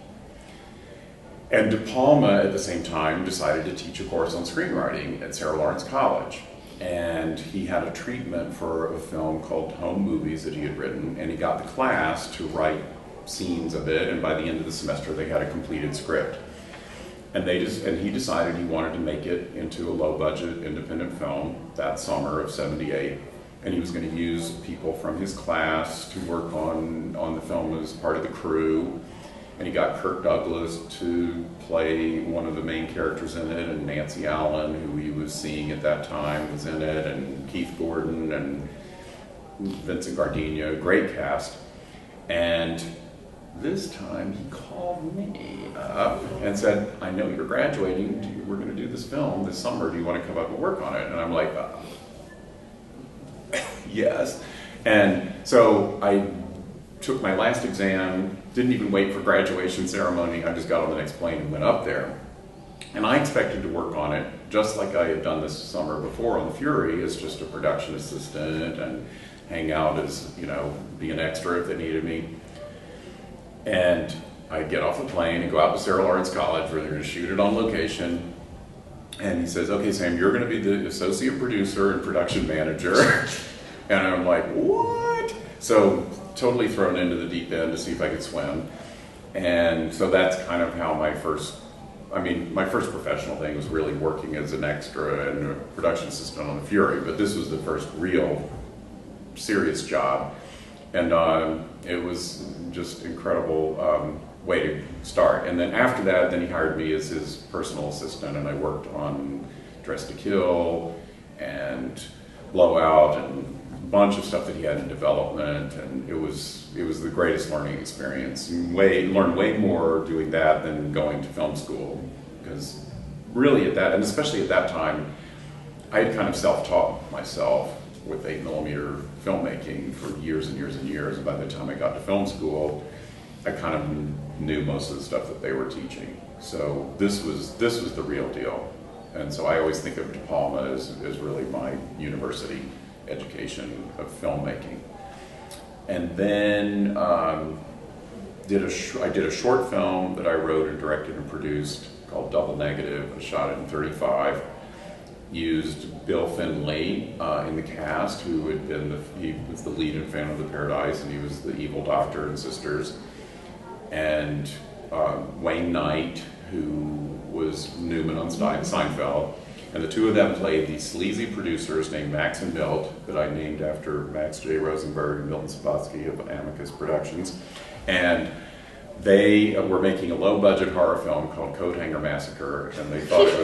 And De Palma, at the same time, decided to teach a course on screenwriting at Sarah Lawrence College. And he had a treatment for a film called Home Movies that he had written, and he got the class to write scenes of it, and by the end of the semester they had a completed script. And he decided he wanted to make it into a low-budget independent film that summer of '78, and he was going to use people from his class to work on the film as part of the crew. And he got Kirk Douglas to play one of the main characters in it, and Nancy Allen, who he was seeing at that time, was in it, and Keith Gordon and Vincent Gardenia, great cast. And this time he called me up and said, I know you're graduating, we're going to do this film this summer, do you want to come up and work on it? And I'm like, yes. And so I took my last exam, didn't even wait for graduation ceremony, I just got on the next plane and went up there. And I expected to work on it just like I had done this summer before on The Fury, as just a production assistant and hang out as, be an extra if they needed me. And I get off the plane and go out to Sarah Lawrence College where they're going to shoot it on location. And he says, okay, Sam, you're going to be the associate producer and production manager. And I'm like, what? So totally thrown into the deep end to see if I could swim. And so that's kind of how my first professional thing was really working as an extra and a production assistant on The Fury. But this was the first real serious job. And it was just incredible way to start. And then after that, then he hired me as his personal assistant, and I worked on Dress to Kill and Blowout and a bunch of stuff that he had in development. And it was the greatest learning experience. Learned way more doing that than going to film school, because really and especially at that time, I had kind of self-taught myself with 8mm filmmaking for years and years and years. And by the time I got to film school, I kind of knew most of the stuff that they were teaching. So this was the real deal. And so I always think of De Palma as really my university education of filmmaking. And then I did a short film that I wrote and directed and produced called Double Negative. I shot it in 35. Used Bill Finley in the cast, who had been he was the lead in Phantom of the Paradise, and he was the evil doctor in Sisters, and Wayne Knight, who was Newman on Seinfeld, and the two of them played these sleazy producers named Max and Milt, that I named after Max J. Rosenberg and Milton Sabatsky of Amicus Productions, and they were making a low-budget horror film called Coat Hanger Massacre, and they thought it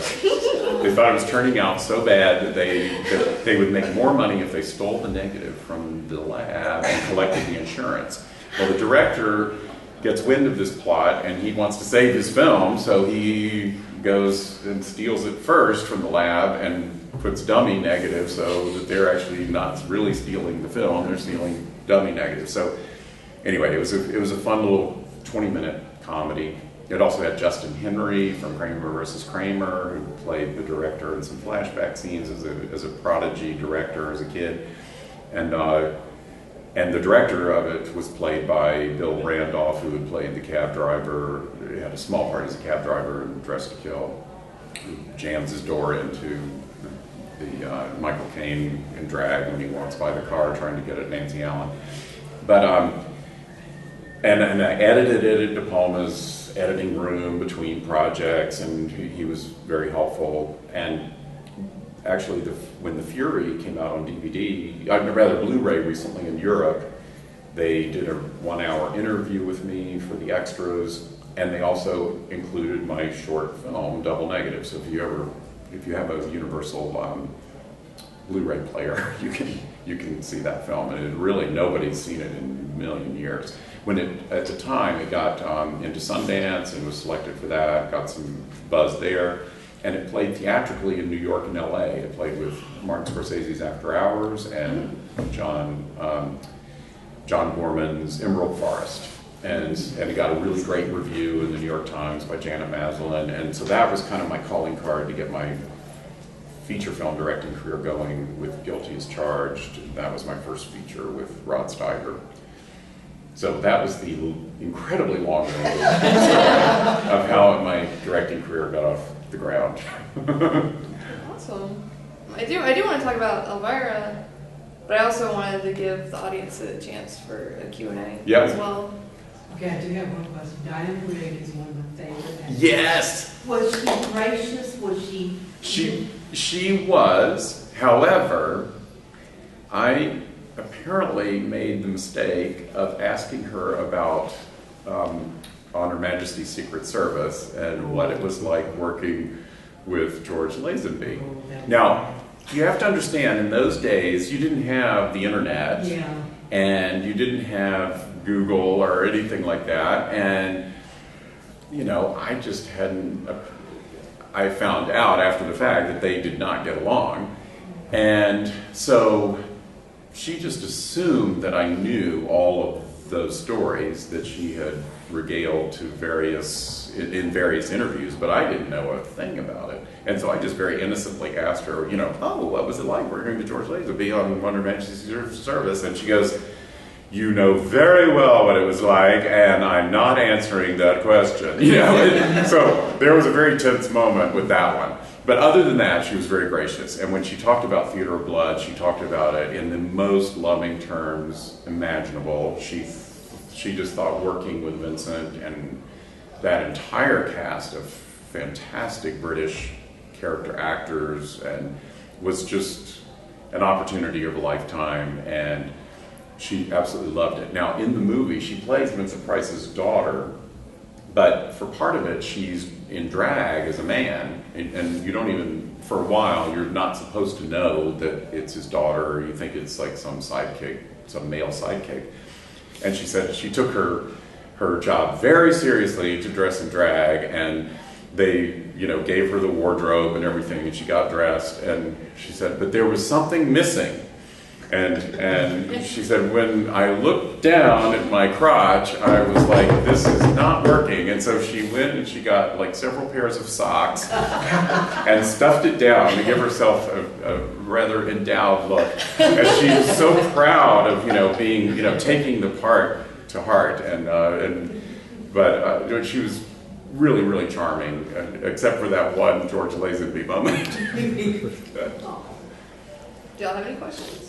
was turning out so bad that they would make more money if they stole the negative from the lab and collected the insurance. Well, the director gets wind of this plot, and he wants to save his film, so he goes and steals it first from the lab and puts dummy negative so that they're actually not really stealing the film, they're stealing dummy negative. So anyway, it was a fun little 20-minute comedy. It also had Justin Henry from Kramer versus Kramer, who played the director in some flashback scenes as a prodigy director as a kid. And the director of it was played by Bill Randolph, who had played the cab driver. He had a small part as a cab driver in Dress to Kill, who jams his door into the Michael Caine in drag when he walks by the car trying to get at Nancy Allen. But and I edited it at De Palma's editing room between projects, and he was very helpful. And actually, when The Fury came out on DVD, rather Blu-ray recently in Europe, they did a 1-hour interview with me for the extras, and they also included my short film, Double Negative. So if you have a Universal Blu-ray player, you can see that film, and really nobody's seen it in a million years. When at the time it got into Sundance and was selected for that, got some buzz there, and it played theatrically in New York and LA. It played with Martin Scorsese's After Hours and John Borman's Emerald Forest. And it got a really great review in the New York Times by Janet Maslin. And so that was kind of my calling card to get my feature film directing career going with Guilty as Charged. That was my first feature with Rod Steiger. So that was the incredibly long-winded story of how my directing career got off the ground. Awesome. I do want to talk about Elvira, but I also wanted to give the audience a chance for a Q&A Yep. as well. Okay, I do have one question. Diane Rigg is one of my favorite actors. Yes! Was she gracious? Was she... She was. However, I apparently made the mistake of asking her about on Her Majesty's Secret Service and what it was like working with George Lazenby. Now, you have to understand, in those days, you didn't have the internet, Yeah. and you didn't have Google or anything like that, and I just hadn't. I found out after the fact that they did not get along, and so she just assumed that I knew all of those stories that she had regaled to in various interviews, but I didn't know a thing about it. And so I just very innocently asked her, oh, what was it like working with George Lazenby on Her Majesty's Secret Service? And she goes, you know very well what it was like, and I'm not answering that question. So there was a very tense moment with that one. But other than that, she was very gracious. And when she talked about Theater of Blood, she talked about it in the most loving terms imaginable. She just thought working with Vincent and that entire cast of fantastic British character actors and was just an opportunity of a lifetime, and she absolutely loved it. Now, in the movie, she plays Vincent Price's daughter, but for part of it, she's in drag as a man, and you don't even, for a while, you're not supposed to know that it's his daughter. You think it's like some sidekick, some male sidekick. And she said she took her job very seriously to dress in drag, and they, gave her the wardrobe and everything, and she got dressed, and she said, but there was something missing. And she said, when I looked down at my crotch, I was like, this is not working. And so she went and she got like several pairs of socks and stuffed it down to give herself a rather endowed look. And she was so proud of, being, taking the part to heart. But she was really, really charming, except for that one George Lazenby moment. Do y'all have any questions?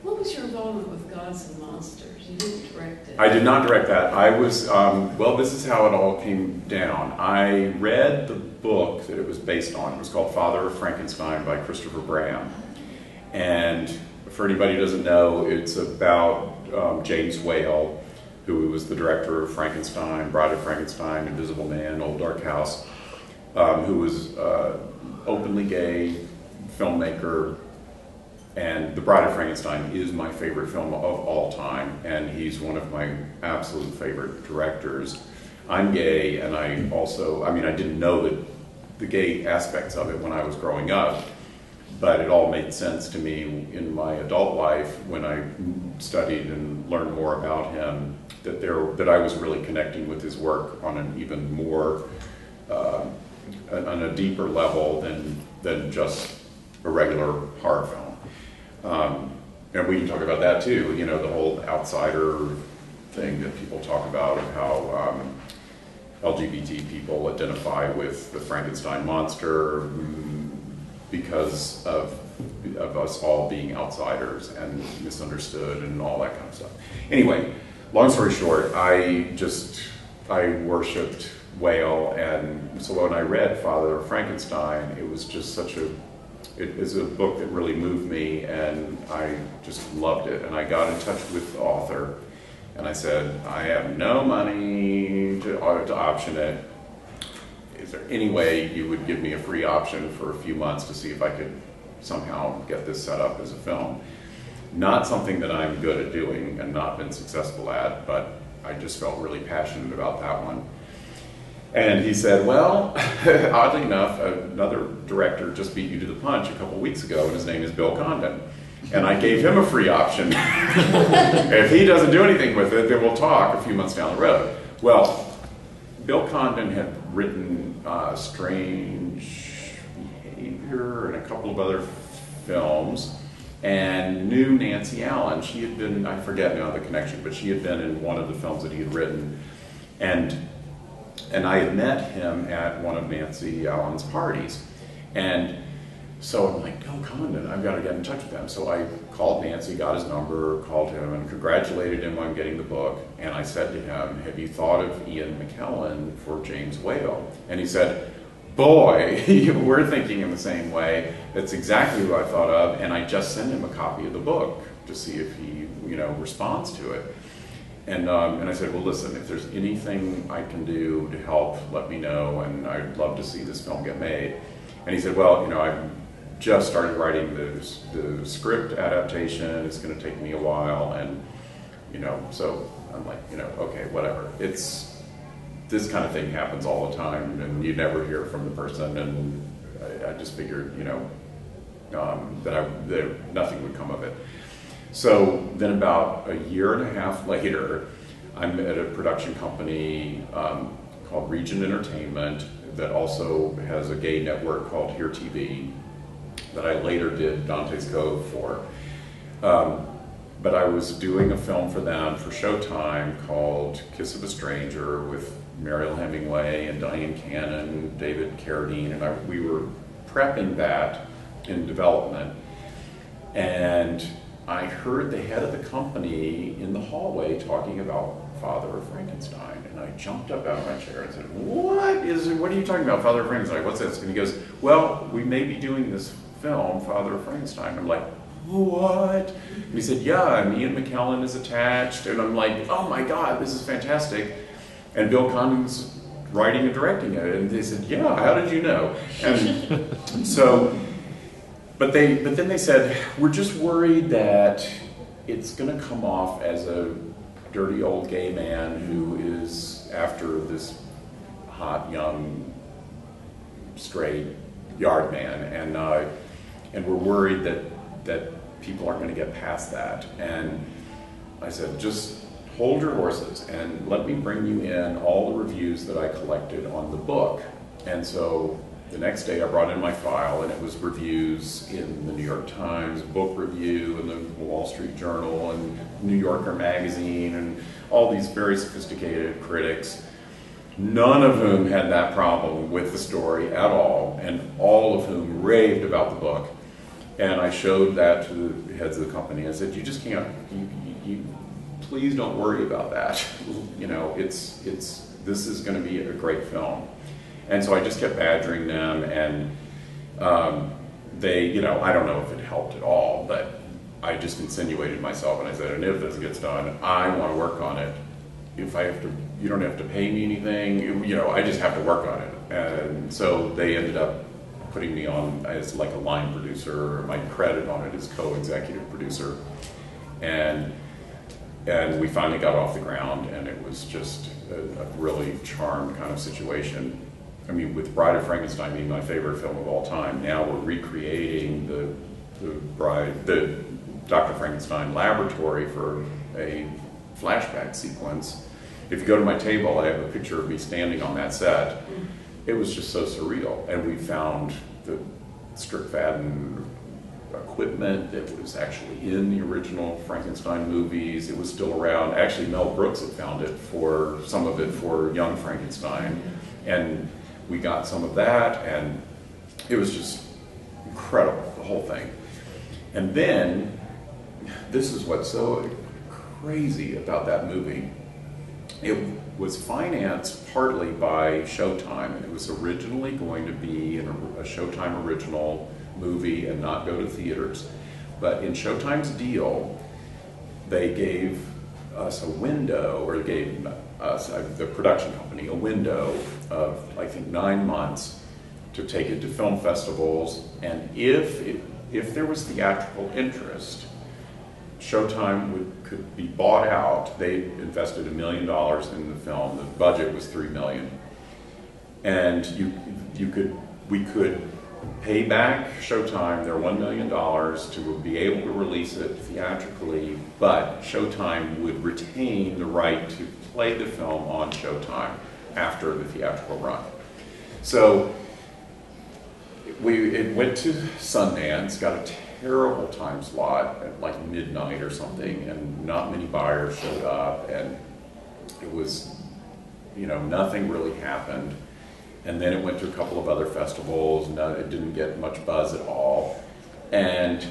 What was your involvement with Gods and Monsters? You didn't direct it. I did not direct that. I was, this is how it all came down. I read the book that it was based on. It was called Father of Frankenstein by Christopher Bram. And for anybody who doesn't know, it's about James Whale, who was the director of Frankenstein, Bride of Frankenstein, Invisible Man, Old Dark House, who was openly gay filmmaker. And The Bride of Frankenstein is my favorite film of all time, and he's one of my absolute favorite directors. I'm gay, and I didn't know the gay aspects of it when I was growing up, but it all made sense to me in my adult life when I studied and learned more about him, that I was really connecting with his work on an even more, on a deeper level than just a regular horror film. And we can talk about that too, you know, the whole outsider thing that people talk about, of how LGBT people identify with the Frankenstein monster because of us all being outsiders and misunderstood and all that kind of stuff. Anyway, long story short, I worshipped Whale, and so when I read Father of Frankenstein, it was just it is a book that really moved me, and I just loved it. And I got in touch with the author, and I said, I have no money to option it. Is there any way you would give me a free option for a few months to see if I could somehow get this set up as a film? Not something that I'm good at doing and not been successful at, but I just felt really passionate about that one. And he said, well, oddly enough, another director just beat you to the punch a couple weeks ago, and his name is Bill Condon. And I gave him a free option. If he doesn't do anything with it, then we'll talk a few months down the road. Well, Bill Condon had written Strange Behavior and a couple of other films, and knew Nancy Allen. She had been, I forget now the connection, but she had been in one of the films that he had written. And I had met him at one of Nancy Allen's parties. And so I'm like, Bill Condon, I've got to get in touch with him. So I called Nancy, got his number, called him, and congratulated him on getting the book. And I said to him, have you thought of Ian McKellen for James Whale? And he said, boy, we're thinking in the same way. That's exactly who I thought of. And I just sent him a copy of the book to see if he, responds to it. And I said, well, listen, if there's anything I can do to help, let me know, and I'd love to see this film get made. And he said, well, I've just started writing the script adaptation. It's going to take me a while, and, so I'm like, okay, whatever. This kind of thing happens all the time, and you never hear from the person, and I just figured, that nothing would come of it. So then about a year and a half later, I'm at a production company called Region Entertainment that also has a gay network called Here TV that I later did Dante's Cove for. But I was doing a film for them for Showtime called Kiss of a Stranger with Mariel Hemingway and Diane Cannon, David Carradine, and we were prepping that in development. And I heard the head of the company in the hallway talking about Father of Frankenstein, and I jumped up out of my chair and said, what are you talking about, Father of Frankenstein? What's this? And he goes, well, we may be doing this film, Father of Frankenstein. I'm like, what? And he said, yeah, and Ian McKellen is attached. And I'm like, oh my God, this is fantastic. And Bill Condon's writing and directing it. And they said, yeah, how did you know? And so, but then they said, we're just worried that it's going to come off as a dirty old gay man who is after this hot, young, straight yard man. And we're worried that people aren't going to get past that. And I said, just hold your horses and let me bring you in all the reviews that I collected on the book. And so the next day I brought in my file, and it was reviews in the New York Times, book review, and the Wall Street Journal, and New Yorker magazine, and all these very sophisticated critics, none of whom had that problem with the story at all, and all of whom raved about the book. And I showed that to the heads of the company. I said, you just can't, you please don't worry about that. This is going to be a great film. And so I just kept badgering them, and they, I don't know if it helped at all, but I just insinuated myself, and I said, and if this gets done, I want to work on it. if I have to, you don't have to pay me anything, you know, I just have to work on it. And so they ended up putting me on as like a line producer. My credit on it is co-executive producer. And we finally got off the ground, and it was just a really charmed kind of situation. I mean, with Bride of Frankenstein being my favorite film of all time, now we're recreating the Dr. Frankenstein laboratory for a flashback sequence. If you go to my table, I have a picture of me standing on that set. It was just so surreal. And we found the Strickfaden equipment that was actually in the original Frankenstein movies. It was still around. Actually, Mel Brooks had found it for some of it for Young Frankenstein. And we got some of that, and it was just incredible, the whole thing. And then, this is what's so crazy about that movie. It was financed partly by Showtime, and it was originally going to be a Showtime original movie and not go to theaters. But in Showtime's deal, they gave us a window, or gave us, the production company, a window of, I think, 9 months to take it to film festivals. And if there was theatrical interest, Showtime could be bought out. They invested $1 million in the film. The budget was $3 million, and we could pay back Showtime their $1 million to be able to release it theatrically, but Showtime would retain the right to play the film on Showtime after the theatrical run. So it went to Sundance, got a terrible time slot at like midnight or something, and not many buyers showed up, and it was, you know, nothing really happened. And then it went to a couple of other festivals, and it didn't get much buzz at all. And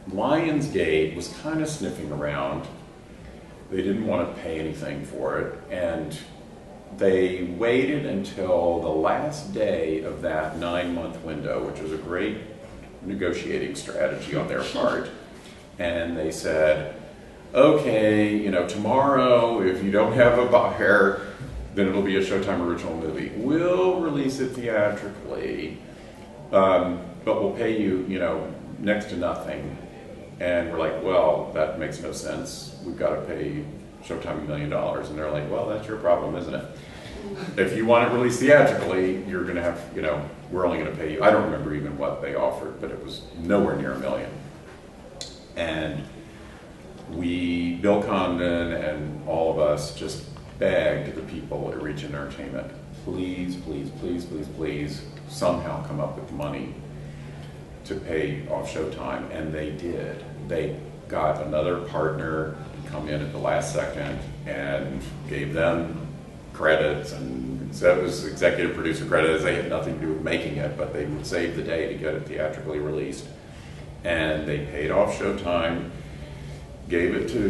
Lionsgate was kind of sniffing around. They didn't want to pay anything for it, and they waited until the last day of that 9-month window, which was a great negotiating strategy on their part. And they said, okay, you know, tomorrow, if you don't have a buyer, then it'll be a Showtime original movie. We'll release it theatrically, but we'll pay you, you know, next to nothing. And we're like, well, that makes no sense. We've got to pay Showtime $1 million. And they're like, well, that's your problem, isn't it? If you want it released theatrically, you're going to have, you know, we're only going to pay you. I don't remember even what they offered, but it was nowhere near $1 million. And Bill Condon and all of us just begged the people at Reach Entertainment, please, please, please, please, please, somehow come up with money to pay off Showtime, and they did. They got another partner to come in at the last second and gave them credits, and so it was executive producer credits. They had nothing to do with making it, but they would save the day to get it theatrically released. And they paid off Showtime, gave it to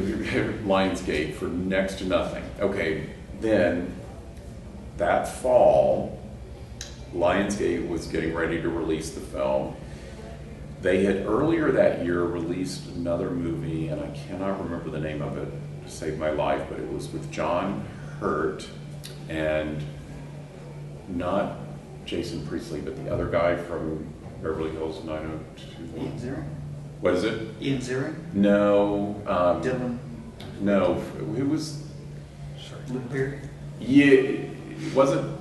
Lionsgate for next to nothing. Okay, then that fall, Lionsgate was getting ready to release the film. They had earlier that year released another movie, and I cannot remember the name of it to save my life, but it was with John Hurt and not Jason Priestley, but the other guy from Beverly Hills 90210. Ian Ziering? What is it? Ian Ziering? No. Dylan? No. Who was? Sorry. Luke Perry? Yeah, it wasn't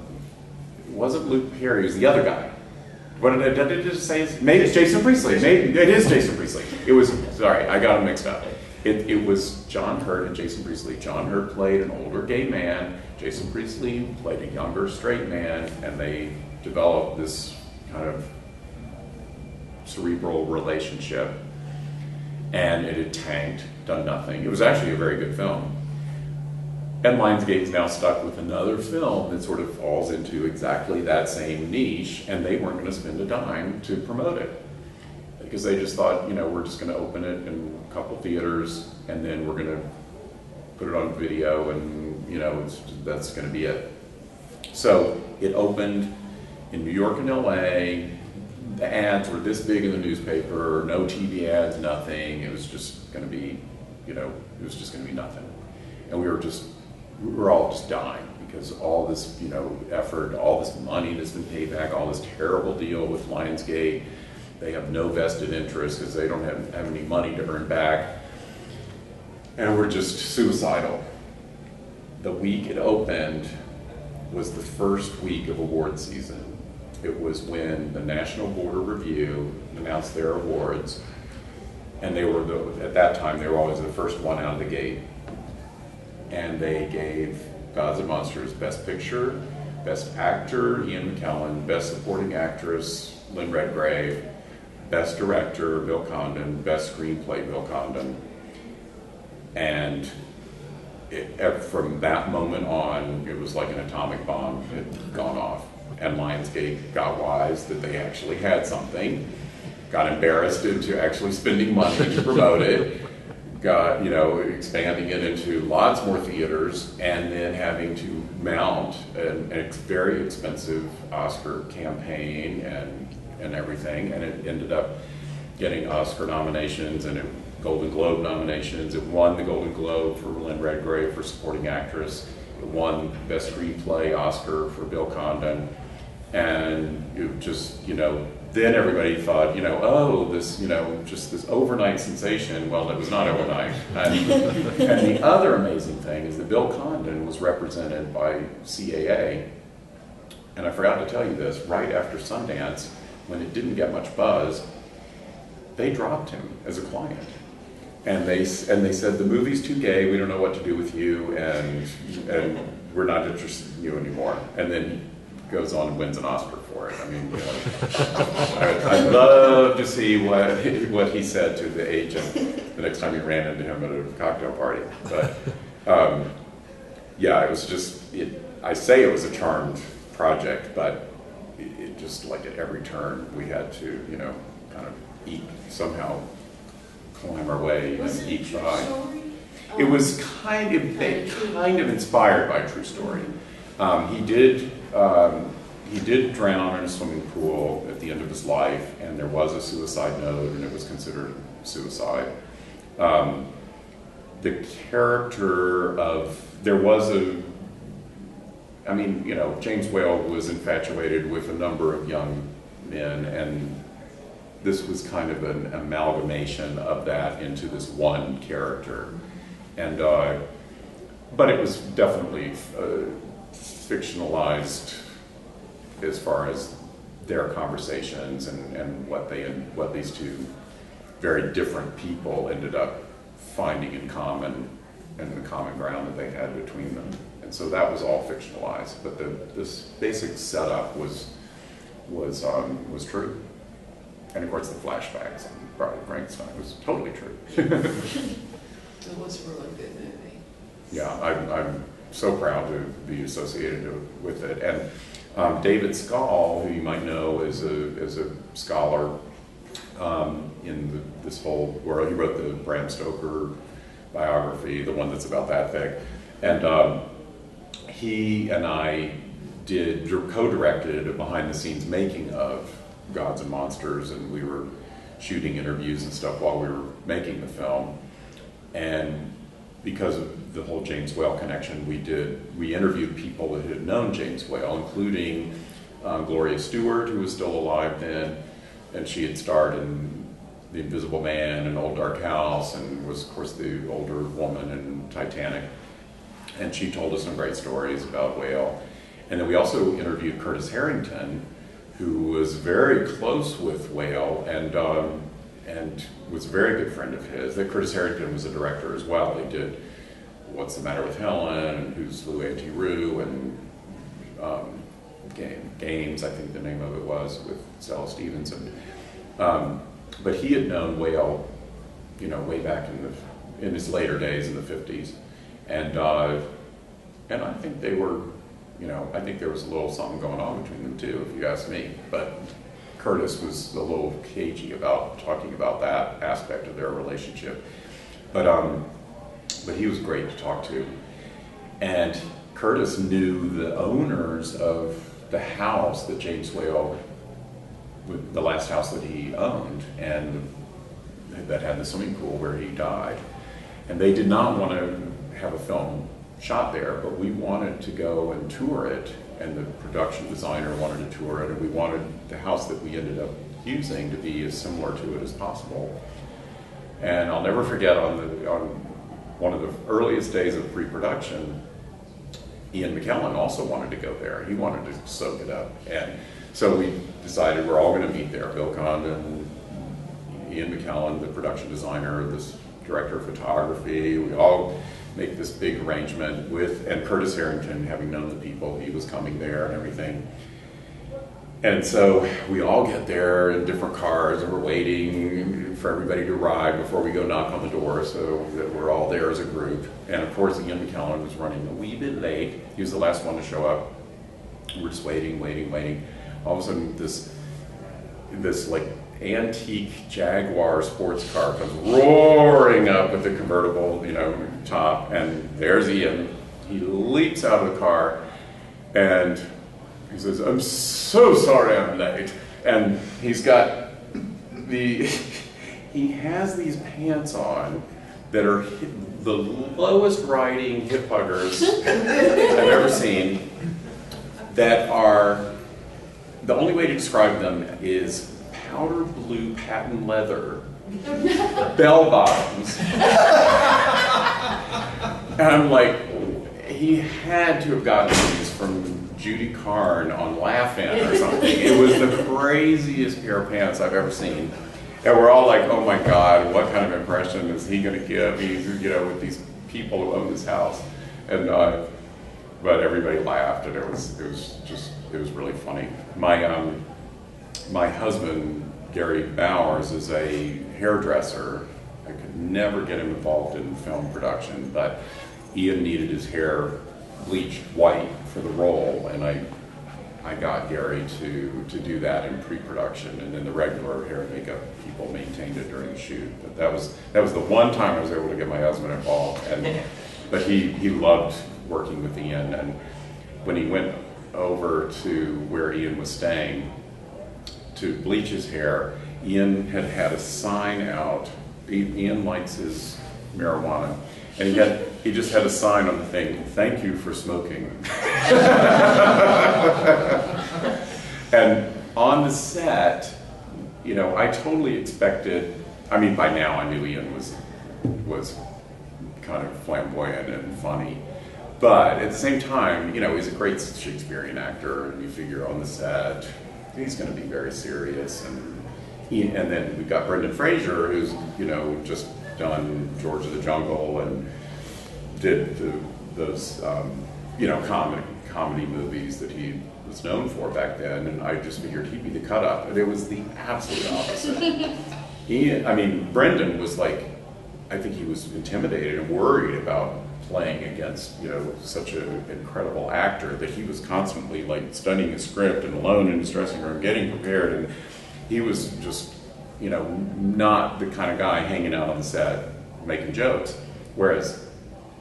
Luke Perry. It was the other guy. What did I just say? Maybe it's Jason Priestley. Maybe it is Jason Priestley. It was. Sorry, I got them mixed up. It was John Hurt and Jason Priestley. John Hurt played an older gay man. Jason Priestley played a younger straight man, and they developed this kind of cerebral relationship. And it had tanked, done nothing. It was actually a very good film. And Lionsgate is now stuck with another film that sort of falls into exactly that same niche, and they weren't going to spend a dime to promote it. Because they just thought, you know, we're just going to open it in a couple theaters, and then we're going to put it on video, and, you know, that's going to be it. So it opened in New York and LA. The ads were this big in the newspaper, no TV ads, nothing. It was just going to be, you know, it was just going to be nothing. And we were just we were all just dying because all this, effort, all this money that's been paid back, all this terrible deal with Lionsgate. They have no vested interest because they don't have any money to earn back. And we're just suicidal. The week it opened was the first week of award season. It was when the National Board of Review announced their awards, and at that time they were always the first one out of the gate. And they gave Gods and Monsters Best Picture, Best Actor, Ian McKellen, Best Supporting Actress, Lynn Redgrave, Best Director, Bill Condon, Best Screenplay, Bill Condon. And from that moment on, it was like an atomic bomb had gone off. And Lionsgate got wise that they actually had something, got embarrassed into actually spending money to promote it, got, expanding it into lots more theaters, and then having to mount a very expensive Oscar campaign and everything. And it ended up getting Oscar nominations and Golden Globe nominations. It won the Golden Globe for Lynn Redgrave for Supporting Actress. It won Best Screenplay Oscar for Bill Condon. And it just, then everybody thought, oh, this, just this overnight sensation. Well, it was not overnight. And the other amazing thing is that Bill Condon was represented by CAA. And I forgot to tell you this, right after Sundance, when it didn't get much buzz, they dropped him as a client. And they said, the movie's too gay, we don't know what to do with you, and we're not interested in you anymore. And then he goes on and wins an Oscar for it. I mean, I'd love to see what he said to the agent the next time he ran into him at a cocktail party. But it was just, I say it was a charmed project, but it just, like at every turn, we had to, kind of somehow climb our way Was and it a eke true by. story? It was kind of inspired by a true story. He did drown in a swimming pool at the end of his life, and there was a suicide note, and it was considered suicide. The character James Whale was infatuated with a number of young men, and this was kind of an amalgamation of that into this one character. And but it was definitely fictionalized as far as their conversations and what these two very different people ended up finding in common and the common ground that they had between them. And so that was all fictionalized, but this basic setup was true. And of course, the flashbacks on Bride Frankenstein was totally true. It was a really good movie. Yeah, I'm so proud to be associated with it. And David Skal, who you might know as a scholar in this whole world, he wrote the Bram Stoker biography, the one that's about that thick. And he and I co-directed a behind-the-scenes making of Gods and Monsters, and we were shooting interviews and stuff while we were making the film. And because of the whole James Whale connection, we interviewed people that had known James Whale, including Gloria Stewart, who was still alive then, and she had starred in The Invisible Man and Old Dark House, and was, of course, the older woman in Titanic. And she told us some great stories about Whale. And then we also interviewed Curtis Harrington, who was very close with Whale and was a very good friend of his. That Curtis Harrington was a director as well. He did What's the Matter with Helen, and Who's Lou Auntie Roo, and Games, I think the name of it was, with Stella Stevenson. But he had known Whale, way back in his later days in the 50s. And I think they were, I think there was a little something going on between them too, if you ask me. But Curtis was a little cagey about talking about that aspect of their relationship. But he was great to talk to. And Curtis knew the owners of the house that James Whale, the last house that he owned, and that had the swimming pool where he died. And they did not want to have a film shot there, but we wanted to go and tour it, and the production designer wanted to tour it, and we wanted the house that we ended up using to be as similar to it as possible. And I'll never forget on one of the earliest days of pre-production, Ian McKellen also wanted to go there. He wanted to soak it up. And so we decided we're all going to meet there. Bill Condon, Ian McKellen, the production designer, this director of photography. We all make this big arrangement with, and Curtis Harrington, having known the people, he was coming there and everything. And so we all get there in different cars, and we're waiting for everybody to arrive before we go knock on the door, so that we're all there as a group. And of course, Ian McKellen was running a wee bit late. He was the last one to show up. We're just waiting. All of a sudden, this like antique Jaguar sports car comes roaring up with the convertible, top, and there's Ian. He leaps out of the car, and he says, "I'm so sorry I'm late." And he has these pants on that are the lowest riding hip huggers I've ever seen, that are, the only way to describe them is powder blue patent leather bell bottoms. And I'm like, he had to have gotten these from Judy Carn on Laugh-In or something. It was the craziest pair of pants I've ever seen. And we're all like, oh my God, what kind of impression is he going to give? He's, with these people who own this house. And but everybody laughed, and it was really funny. My husband, Gary Bowers, is a hairdresser. I could never get him involved in film production, but Ian needed his hair bleached white for the role, and I got Gary to do that in pre-production, and then the regular hair and makeup people maintained it during the shoot. But that was the one time I was able to get my husband involved, but he loved working with Ian. And when he went over to where Ian was staying to bleach his hair, Ian had a sign out. Ian likes his marijuana. And he just had a sign on the thing, "Thank you for smoking." And on the set, I totally expected, by now I knew Ian was kind of flamboyant and funny. But at the same time, he's a great Shakespearean actor, and you figure on the set, he's going to be very serious. And then we've got Brendan Fraser, who's, just done George of the Jungle and did those comedy movies that he was known for back then, and I just figured he'd be the cut up, and it was the absolute opposite. Brendan was like, I think he was intimidated and worried about playing against such an incredible actor, that he was constantly like studying his script and alone in his dressing room getting prepared, and he was just not the kind of guy hanging out on the set making jokes, whereas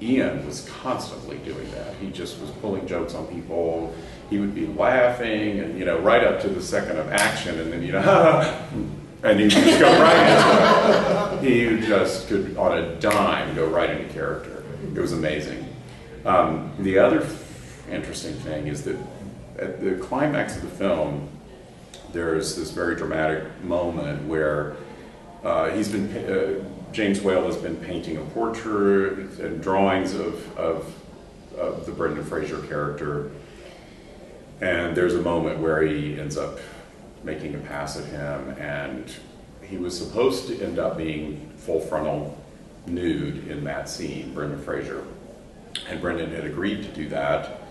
Ian was constantly doing that. He just was pulling jokes on people. He would be laughing, and right up to the second of action, and then and he'd just go right into it. He just could, on a dime, go right into character. It was amazing. The other interesting thing is that at the climax of the film, there's this very dramatic moment where James Whale has been painting a portrait and drawings of the Brendan Fraser character, and there's a moment where he ends up making a pass at him, and he was supposed to end up being full frontal nude in that scene, Brendan Fraser, and Brendan had agreed to do that.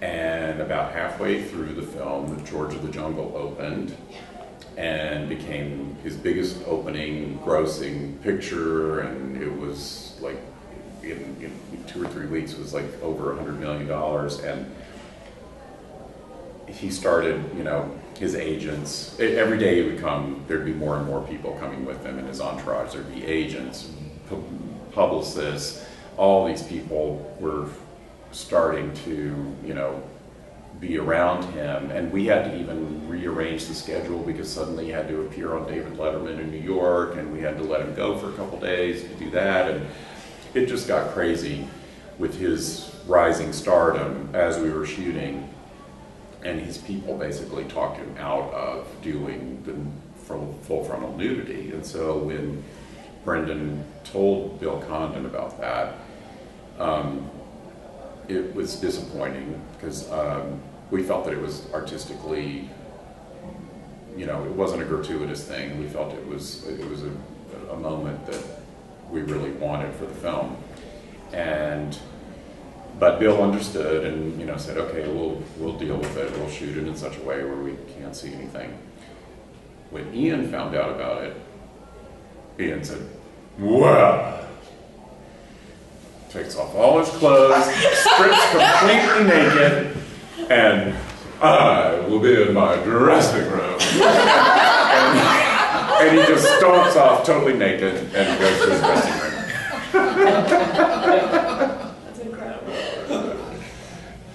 And about halfway through the film, The George of the Jungle opened and became his biggest opening grossing picture, and it was like in 2 or 3 weeks it was like over $100 million. And he started, his agents, every day he would come, there'd be more and more people coming with him in his entourage. There'd be agents, publicists, all these people were starting to, be around him, and we had to even rearrange the schedule because suddenly he had to appear on David Letterman in New York, and we had to let him go for a couple days to do that, and it just got crazy. with his rising stardom as we were shooting, and his people basically talked him out of doing the full frontal nudity. And so when Brendan told Bill Condon about that, it was disappointing because we felt that it was artistically, it wasn't a gratuitous thing. We felt it was a moment that we really wanted for the film. But Bill understood and said, okay, we'll deal with it. We'll shoot it in such a way where we can't see anything. When Ian found out about it, Ian said, "Wow!" Takes off all his clothes, strips completely naked, and I will be in my dressing room. and he just stomps off totally naked and goes to his dressing room. That's incredible.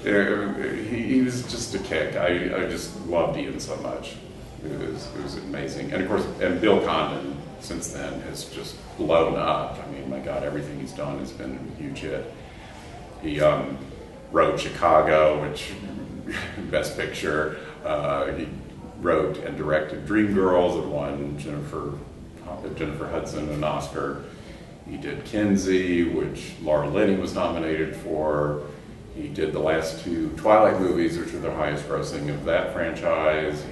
He was just a kick. I just loved Ian so much. It was amazing. And of course, Bill Condon since then has just blown up. I mean, my God, everything he's done has been a huge hit. He wrote Chicago, which Best Picture. He wrote and directed Dreamgirls, that won Jennifer Hudson an Oscar. He did Kinsey, which Laura Linney was nominated for. He did the last two Twilight movies, which were the highest grossing of that franchise.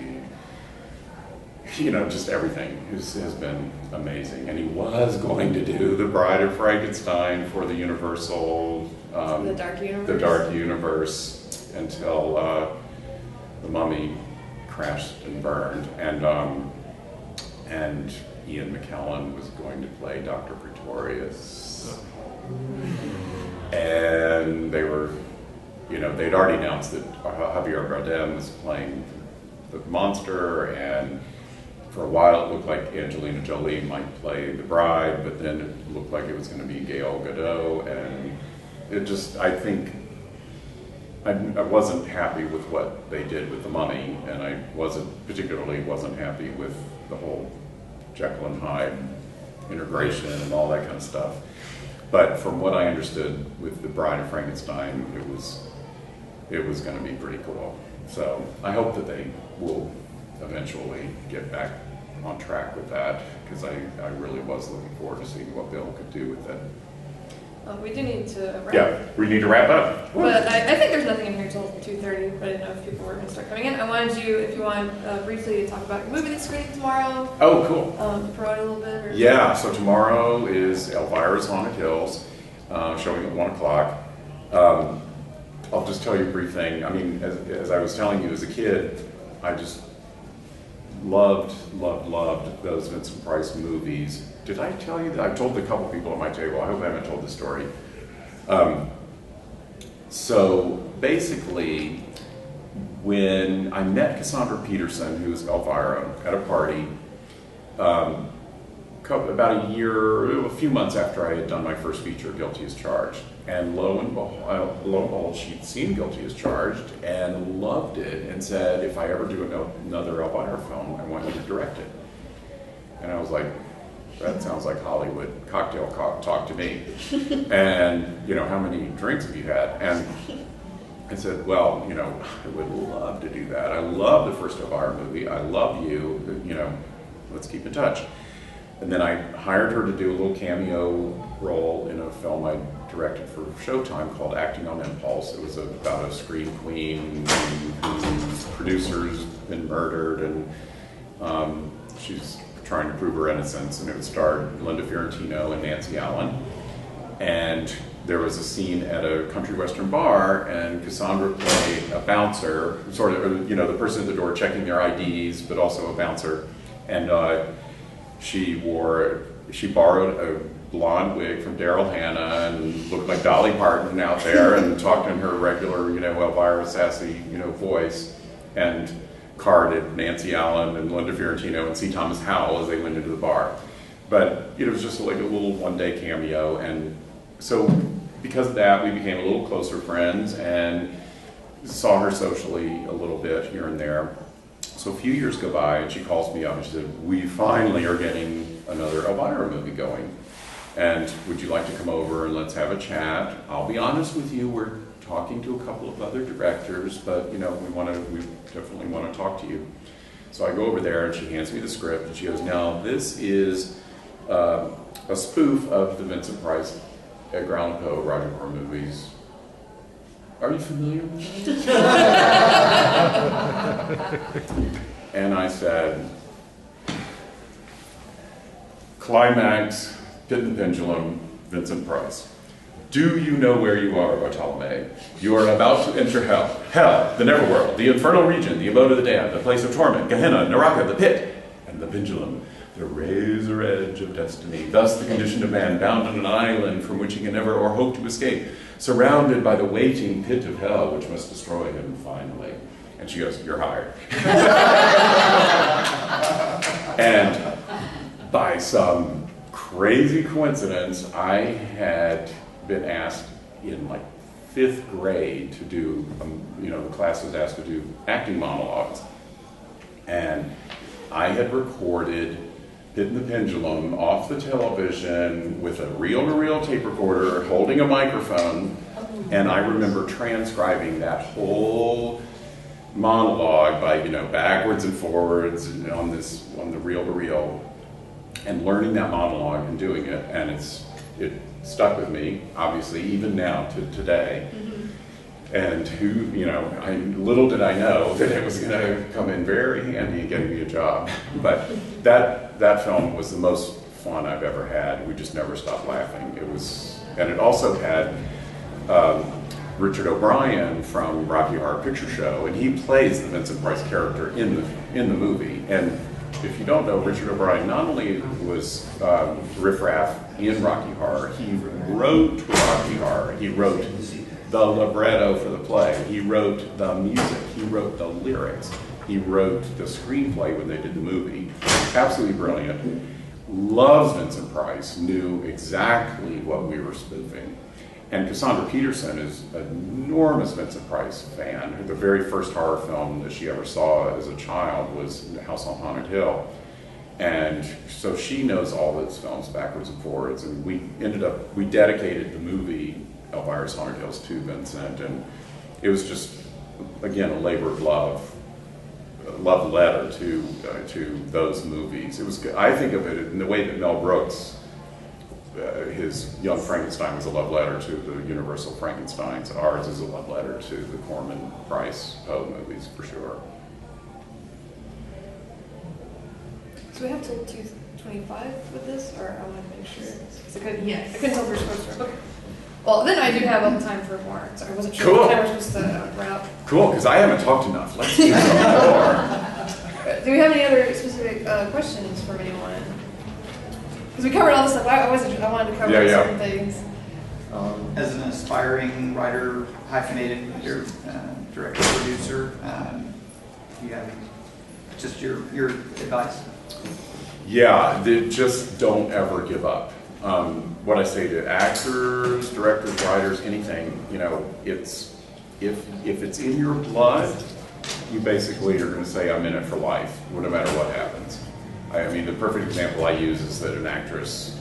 Just everything has been amazing. And he was going to do The Bride of Frankenstein for the Universal, The Dark Universe. The Dark Universe, until The Mummy crashed and burned. And Ian McKellen was going to play Dr. Pretorius. And they were, they'd already announced that Javier Bardem was playing the monster, and for a while it looked like Angelina Jolie might play the bride, but then it looked like it was going to be Gal Gadot, and it just, I think, I wasn't happy with what they did with The Mummy, and I particularly wasn't happy with the whole Jekyll and Hyde integration and all that kind of stuff. But from what I understood with The Bride of Frankenstein, it was going to be pretty cool. So I hope that they will eventually get back on track with that, because I really was looking forward to seeing what Bill could do with it. We do need to wrap. Yeah, we need to wrap up. But I think there's nothing in here until 2:30, but I didn't know if people were going to start coming in. I wanted you, if you want, briefly talk about your movie that's screening tomorrow. Oh, cool. Promote a little bit. Or Yeah, so tomorrow is Elvira's Haunted Hills, showing at 1 o'clock. I'll just tell you a brief thing. I mean, as I was telling you as a kid, I just loved those Vincent Price movies. Did I tell you that? I've told a couple people at my table. I hope I haven't told this story. So basically, when I met Cassandra Peterson, who was Elvira, at a party, about a few months after I had done my first feature, Guilty as Charged. And lo and behold, she'd seen Guilty as Charged and loved it, and said, if I ever do another Elvira film, I want you to direct it. And I was like, that sounds like Hollywood cocktail talk to me. And, how many drinks have you had? And I said, well, I would love to do that. I love the first Elvira movie. I love you. Let's keep in touch. And then I hired her to do a little cameo role in a film I directed for Showtime called Acting on Impulse. It was about a scream queen whose producer's been murdered, and she's trying to prove her innocence, and it starred Linda Fiorentino and Nancy Allen. And there was a scene at a country western bar, and Cassandra played a bouncer, sort of, the person at the door checking their IDs, but also a bouncer. And she borrowed a blonde wig from Daryl Hannah and looked like Dolly Parton out there, and talked in her regular, Elvira sassy, voice, and carded Nancy Allen and Linda Fiorentino and C. Thomas Howell as they went into the bar. But it was just like a little one-day cameo, and so because of that, we became a little closer friends and saw her socially a little bit here and there. So a few years go by, and she calls me up and she said, we finally are getting another Elvira movie going. And would you like to come over and let's have a chat? I'll be honest with you, we're talking to a couple of other directors, but we definitely want to talk to you. So I go over there and she hands me the script and she goes, now this is a spoof of the Vincent Price Edgar Allan Poe, Roger Moore movies. Are you familiar with it? And I said, climax, Pit and Pendulum, Vincent Price. Do you know where you are, Bartolome? You are about to enter hell. Hell, the netherworld, the infernal region, the abode of the damned, the place of torment, Gehenna, Naraka, the pit, and the pendulum, the razor edge of destiny. Thus the condition of man, bound on an island from which he can never or hope to escape, surrounded by the waiting pit of hell, which must destroy him finally. And she goes, you're hired. And by some crazy coincidence, I had been asked in like 5th grade to do, the class was asked to do acting monologues. And I had recorded Pit and the Pendulum off the television with a reel-to-reel tape recorder holding a microphone, and I remember transcribing that whole monologue by, backwards and forwards on the reel-to-reel, and learning that monologue and doing it, and it stuck with me, obviously, even now to today. And little did I know that it was going to come in very handy in getting me a job. But that film was the most fun I've ever had. We just never stopped laughing. And it also had Richard O'Brien from Rocky Horror Picture Show, and he plays the Vincent Price character in the movie. And if you don't know, Richard O'Brien not only was Riff Raff in Rocky Horror, he wrote Rocky Horror. He wrote the libretto for the play. He wrote the music. He wrote the lyrics. He wrote the screenplay when they did the movie. Absolutely brilliant. Loves Vincent Price. Knew exactly what we were spoofing. And Cassandra Peterson is an enormous Vincent Price fan. The very first horror film that she ever saw as a child was House on Haunted Hill. And so she knows all his films backwards and forwards. And we dedicated the movie Elvira's Haunted Hills to Vincent. And it was just, again, a labor of love letter to those movies. I think of it in the way that Mel Brooks, his Young Frankenstein was a love letter to the Universal Frankensteins. Ours is a love letter to the Corman Price Poe movies, for sure. So we have till 2:25 with this, or I want to make sure. 'Cause I couldn't Yes. tell if we're supposed to. Okay. Well, then I do have time for more. So I wasn't sure Cool. what time we're supposed to wrap. Cool, because I haven't talked enough. Let's do some more. Do we have any other specific questions from anyone? Because we covered all this stuff. I wanted to cover certain things. As an aspiring writer, hyphenated director, producer, you have just your advice? Yeah, just don't ever give up. What I say to actors, directors, writers, anything, it's if it's in your blood, you basically are going to say, I'm in it for life, no matter what happens. I mean, the perfect example I use is that an actress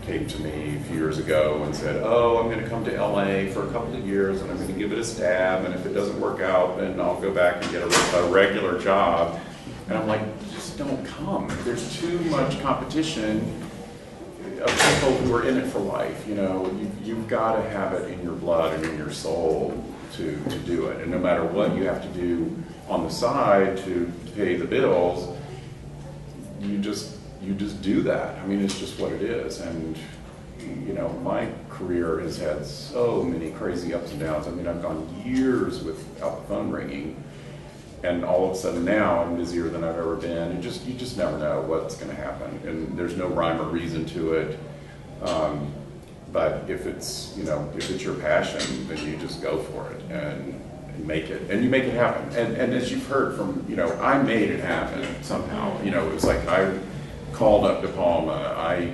came to me a few years ago and said, oh, I'm going to come to LA for a couple of years and I'm going to give it a stab, and if it doesn't work out, then I'll go back and get a regular job. And I'm like, just don't come. There's too much competition of people who are in it for life. You've got to have it in your blood and in your soul to do it. And no matter what you have to do on the side to pay the bills, you just do that. I mean, it's just what it is. And my career has had so many crazy ups and downs. I mean, I've gone years without the phone ringing, and all of a sudden now I'm busier than I've ever been. And you just never know what's going to happen, and there's no rhyme or reason to it. But if it's your passion, then you just go for it and make it, and you make it happen. And as you've heard from, I made it happen somehow. It was like I called up De Palma, I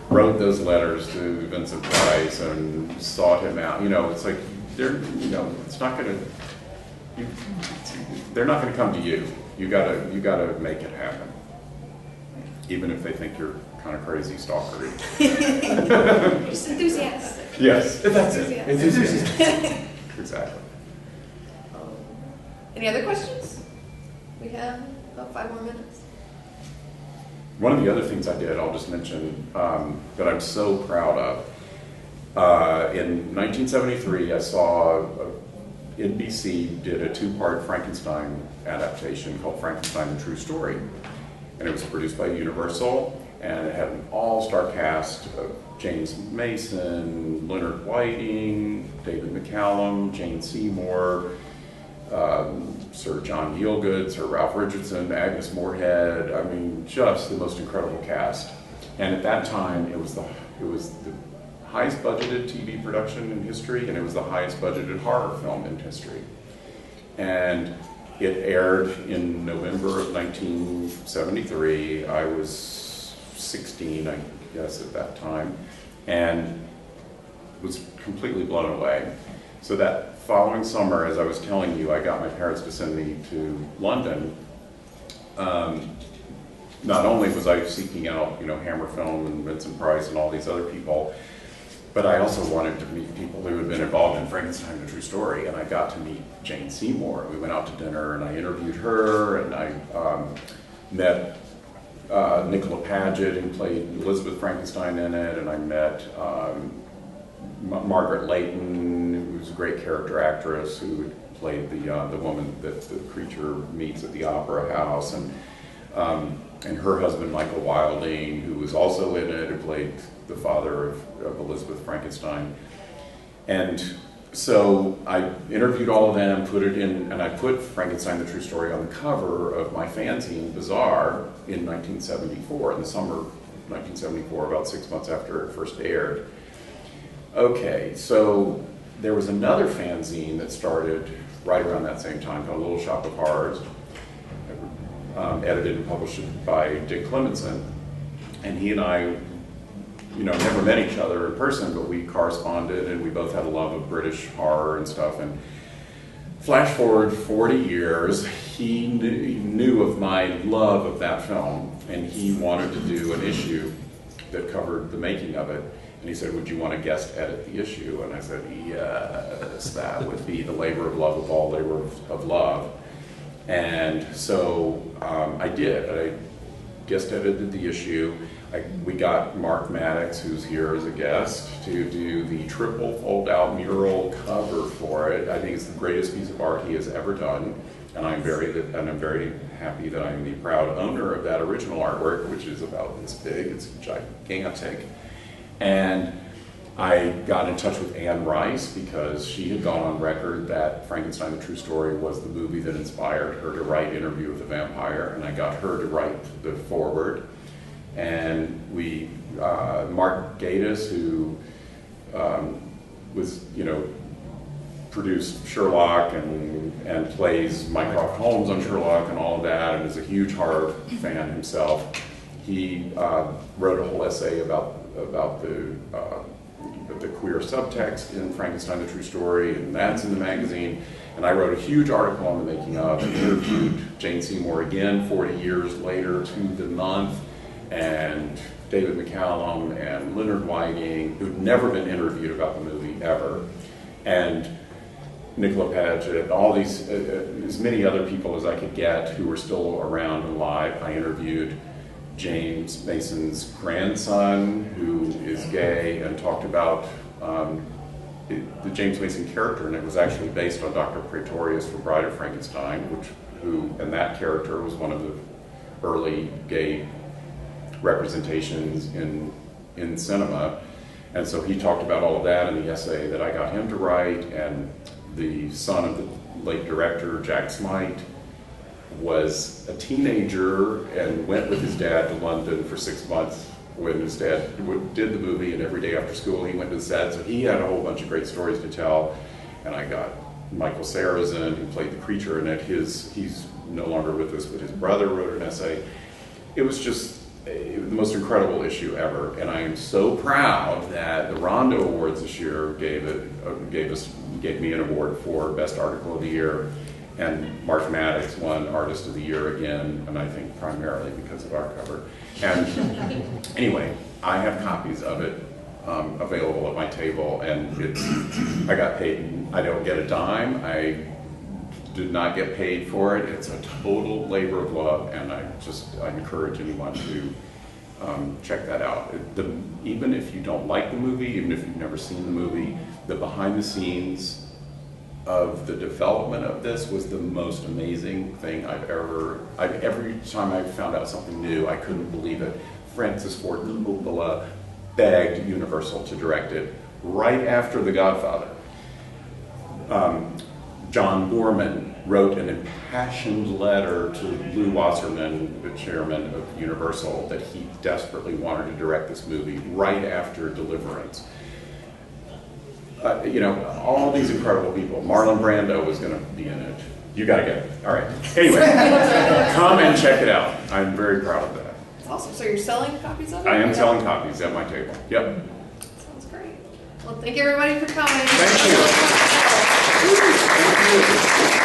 wrote those letters to Vincent Price and sought him out. It's like it's not going to. They're not going to come to you. You gotta make it happen. even if they think you're kind of crazy stalkery. Just enthusiastic. Yes, that's it. Enthusiastic. Enthusiastic. Exactly. Any other questions? We have about 5 more minutes. One of the other things I did, I'll just mention, that I'm so proud of. In 1973, I saw NBC did a 2-part Frankenstein adaptation called Frankenstein: The True Story. And it was produced by Universal, and it had an all-star cast of James Mason, Leonard Whiting, David McCallum, Jane Seymour, Sir John Gielgud, Sir Ralph Richardson, Agnes Moorehead. I mean, just the most incredible cast. And at that time, it was the highest budgeted TV production in history, and it was the highest budgeted horror film in history. And it aired in November of 1973. I was 16, I guess, at that time, and was completely blown away. So that following summer, as I was telling you, I got my parents to send me to London. Not only was I seeking out, Hammer Film and Vincent Price and all these other people, but I also wanted to meet people who had been involved in Frankenstein: The True Story, and I got to meet Jane Seymour. We went out to dinner, and I interviewed her, and I met Nicola Paget, who played Elizabeth Frankenstein in it, and I met Margaret Leighton, who was a great character actress, who played the woman that the creature meets at the opera house, and her husband Michael Wilding, who was also in it, who played the father of Elizabeth Frankenstein. And so I interviewed all of them, put it in, and I put Frankenstein: The True Story on the cover of my fanzine, Bazaar, in 1974, in the summer of 1974, about 6 months after it first aired. Okay, so there was another fanzine that started right around that same time called Little Shop of Horrors, edited and published by Dick Clemenson. And he and I, never met each other in person, but we corresponded, and we both had a love of British horror and stuff. And flash forward 40 years, he knew of my love of that film, and he wanted to do an issue that covered the making of it. And he said, "Would you want to guest edit the issue?" And I said, "Yes, that would be the labor of love of all labor of love." And so I did. I guest edited the issue. We got Mark Maddox, who's here as a guest, to do the triple fold-out mural cover for it. I think it's the greatest piece of art he has ever done, and I'm very happy that I'm the proud owner of that original artwork, which is about this big. It's gigantic. And I got in touch with Anne Rice because she had gone on record that Frankenstein: The True Story was the movie that inspired her to write Interview with the Vampire, and I got her to write the foreword. And we, Mark Gatiss, who was, produced Sherlock and plays Mycroft Holmes on Sherlock and all of that, and is a huge horror fan himself. He wrote a whole essay about the queer subtext in Frankenstein: The True Story, and that's in the magazine. And I wrote a huge article on the making of, and interviewed Jane Seymour again 40 years later to the month, and David McCallum and Leonard Whiting, who'd never been interviewed about the movie ever, and Nicola Paget, all these, as many other people as I could get who were still around and alive. I interviewed James Mason's grandson, who is gay, and talked about the James Mason character, and it was actually based on Dr. Praetorius from Bride of Frankenstein, and that character was one of the early gay representations in cinema. And so he talked about all of that in the essay that I got him to write. And the son of the late director, Jack Smite, was a teenager and went with his dad to London for 6 months when his dad did the movie, and every day after school he went to the set. So he had a whole bunch of great stories to tell. And I got Michael Sarrazin, who played the creature in it. He's no longer with us, but his brother wrote an essay. It was just the most incredible issue ever, and I am so proud that the Rondo Awards this year gave me an award for Best Article of the Year, And Mark Maddox won Artist of the Year again, and I think primarily because of our cover. And anyway, I have copies of it available at my table, and I got paid. I don't get a dime. I did not get paid for it. It's a total labor of love, and I encourage anyone to check that out. Even if you don't like the movie, even if you've never seen the movie, the behind the scenes of the development of this was the most amazing thing every time I found out something new, I couldn't believe it. Francis Ford Coppola begged Universal to direct it right after The Godfather. John Borman wrote an impassioned letter to Lou Wasserman, the chairman of Universal, that he desperately wanted to direct this movie right after Deliverance. All these incredible people. Marlon Brando was going to be in it. You got to get it. All right. Anyway, come and check it out. I'm very proud of that. That's awesome. So you're selling copies of it? I am selling copies at my table. Yep. Sounds great. Well, thank you everybody for coming. Thank you. Thank you.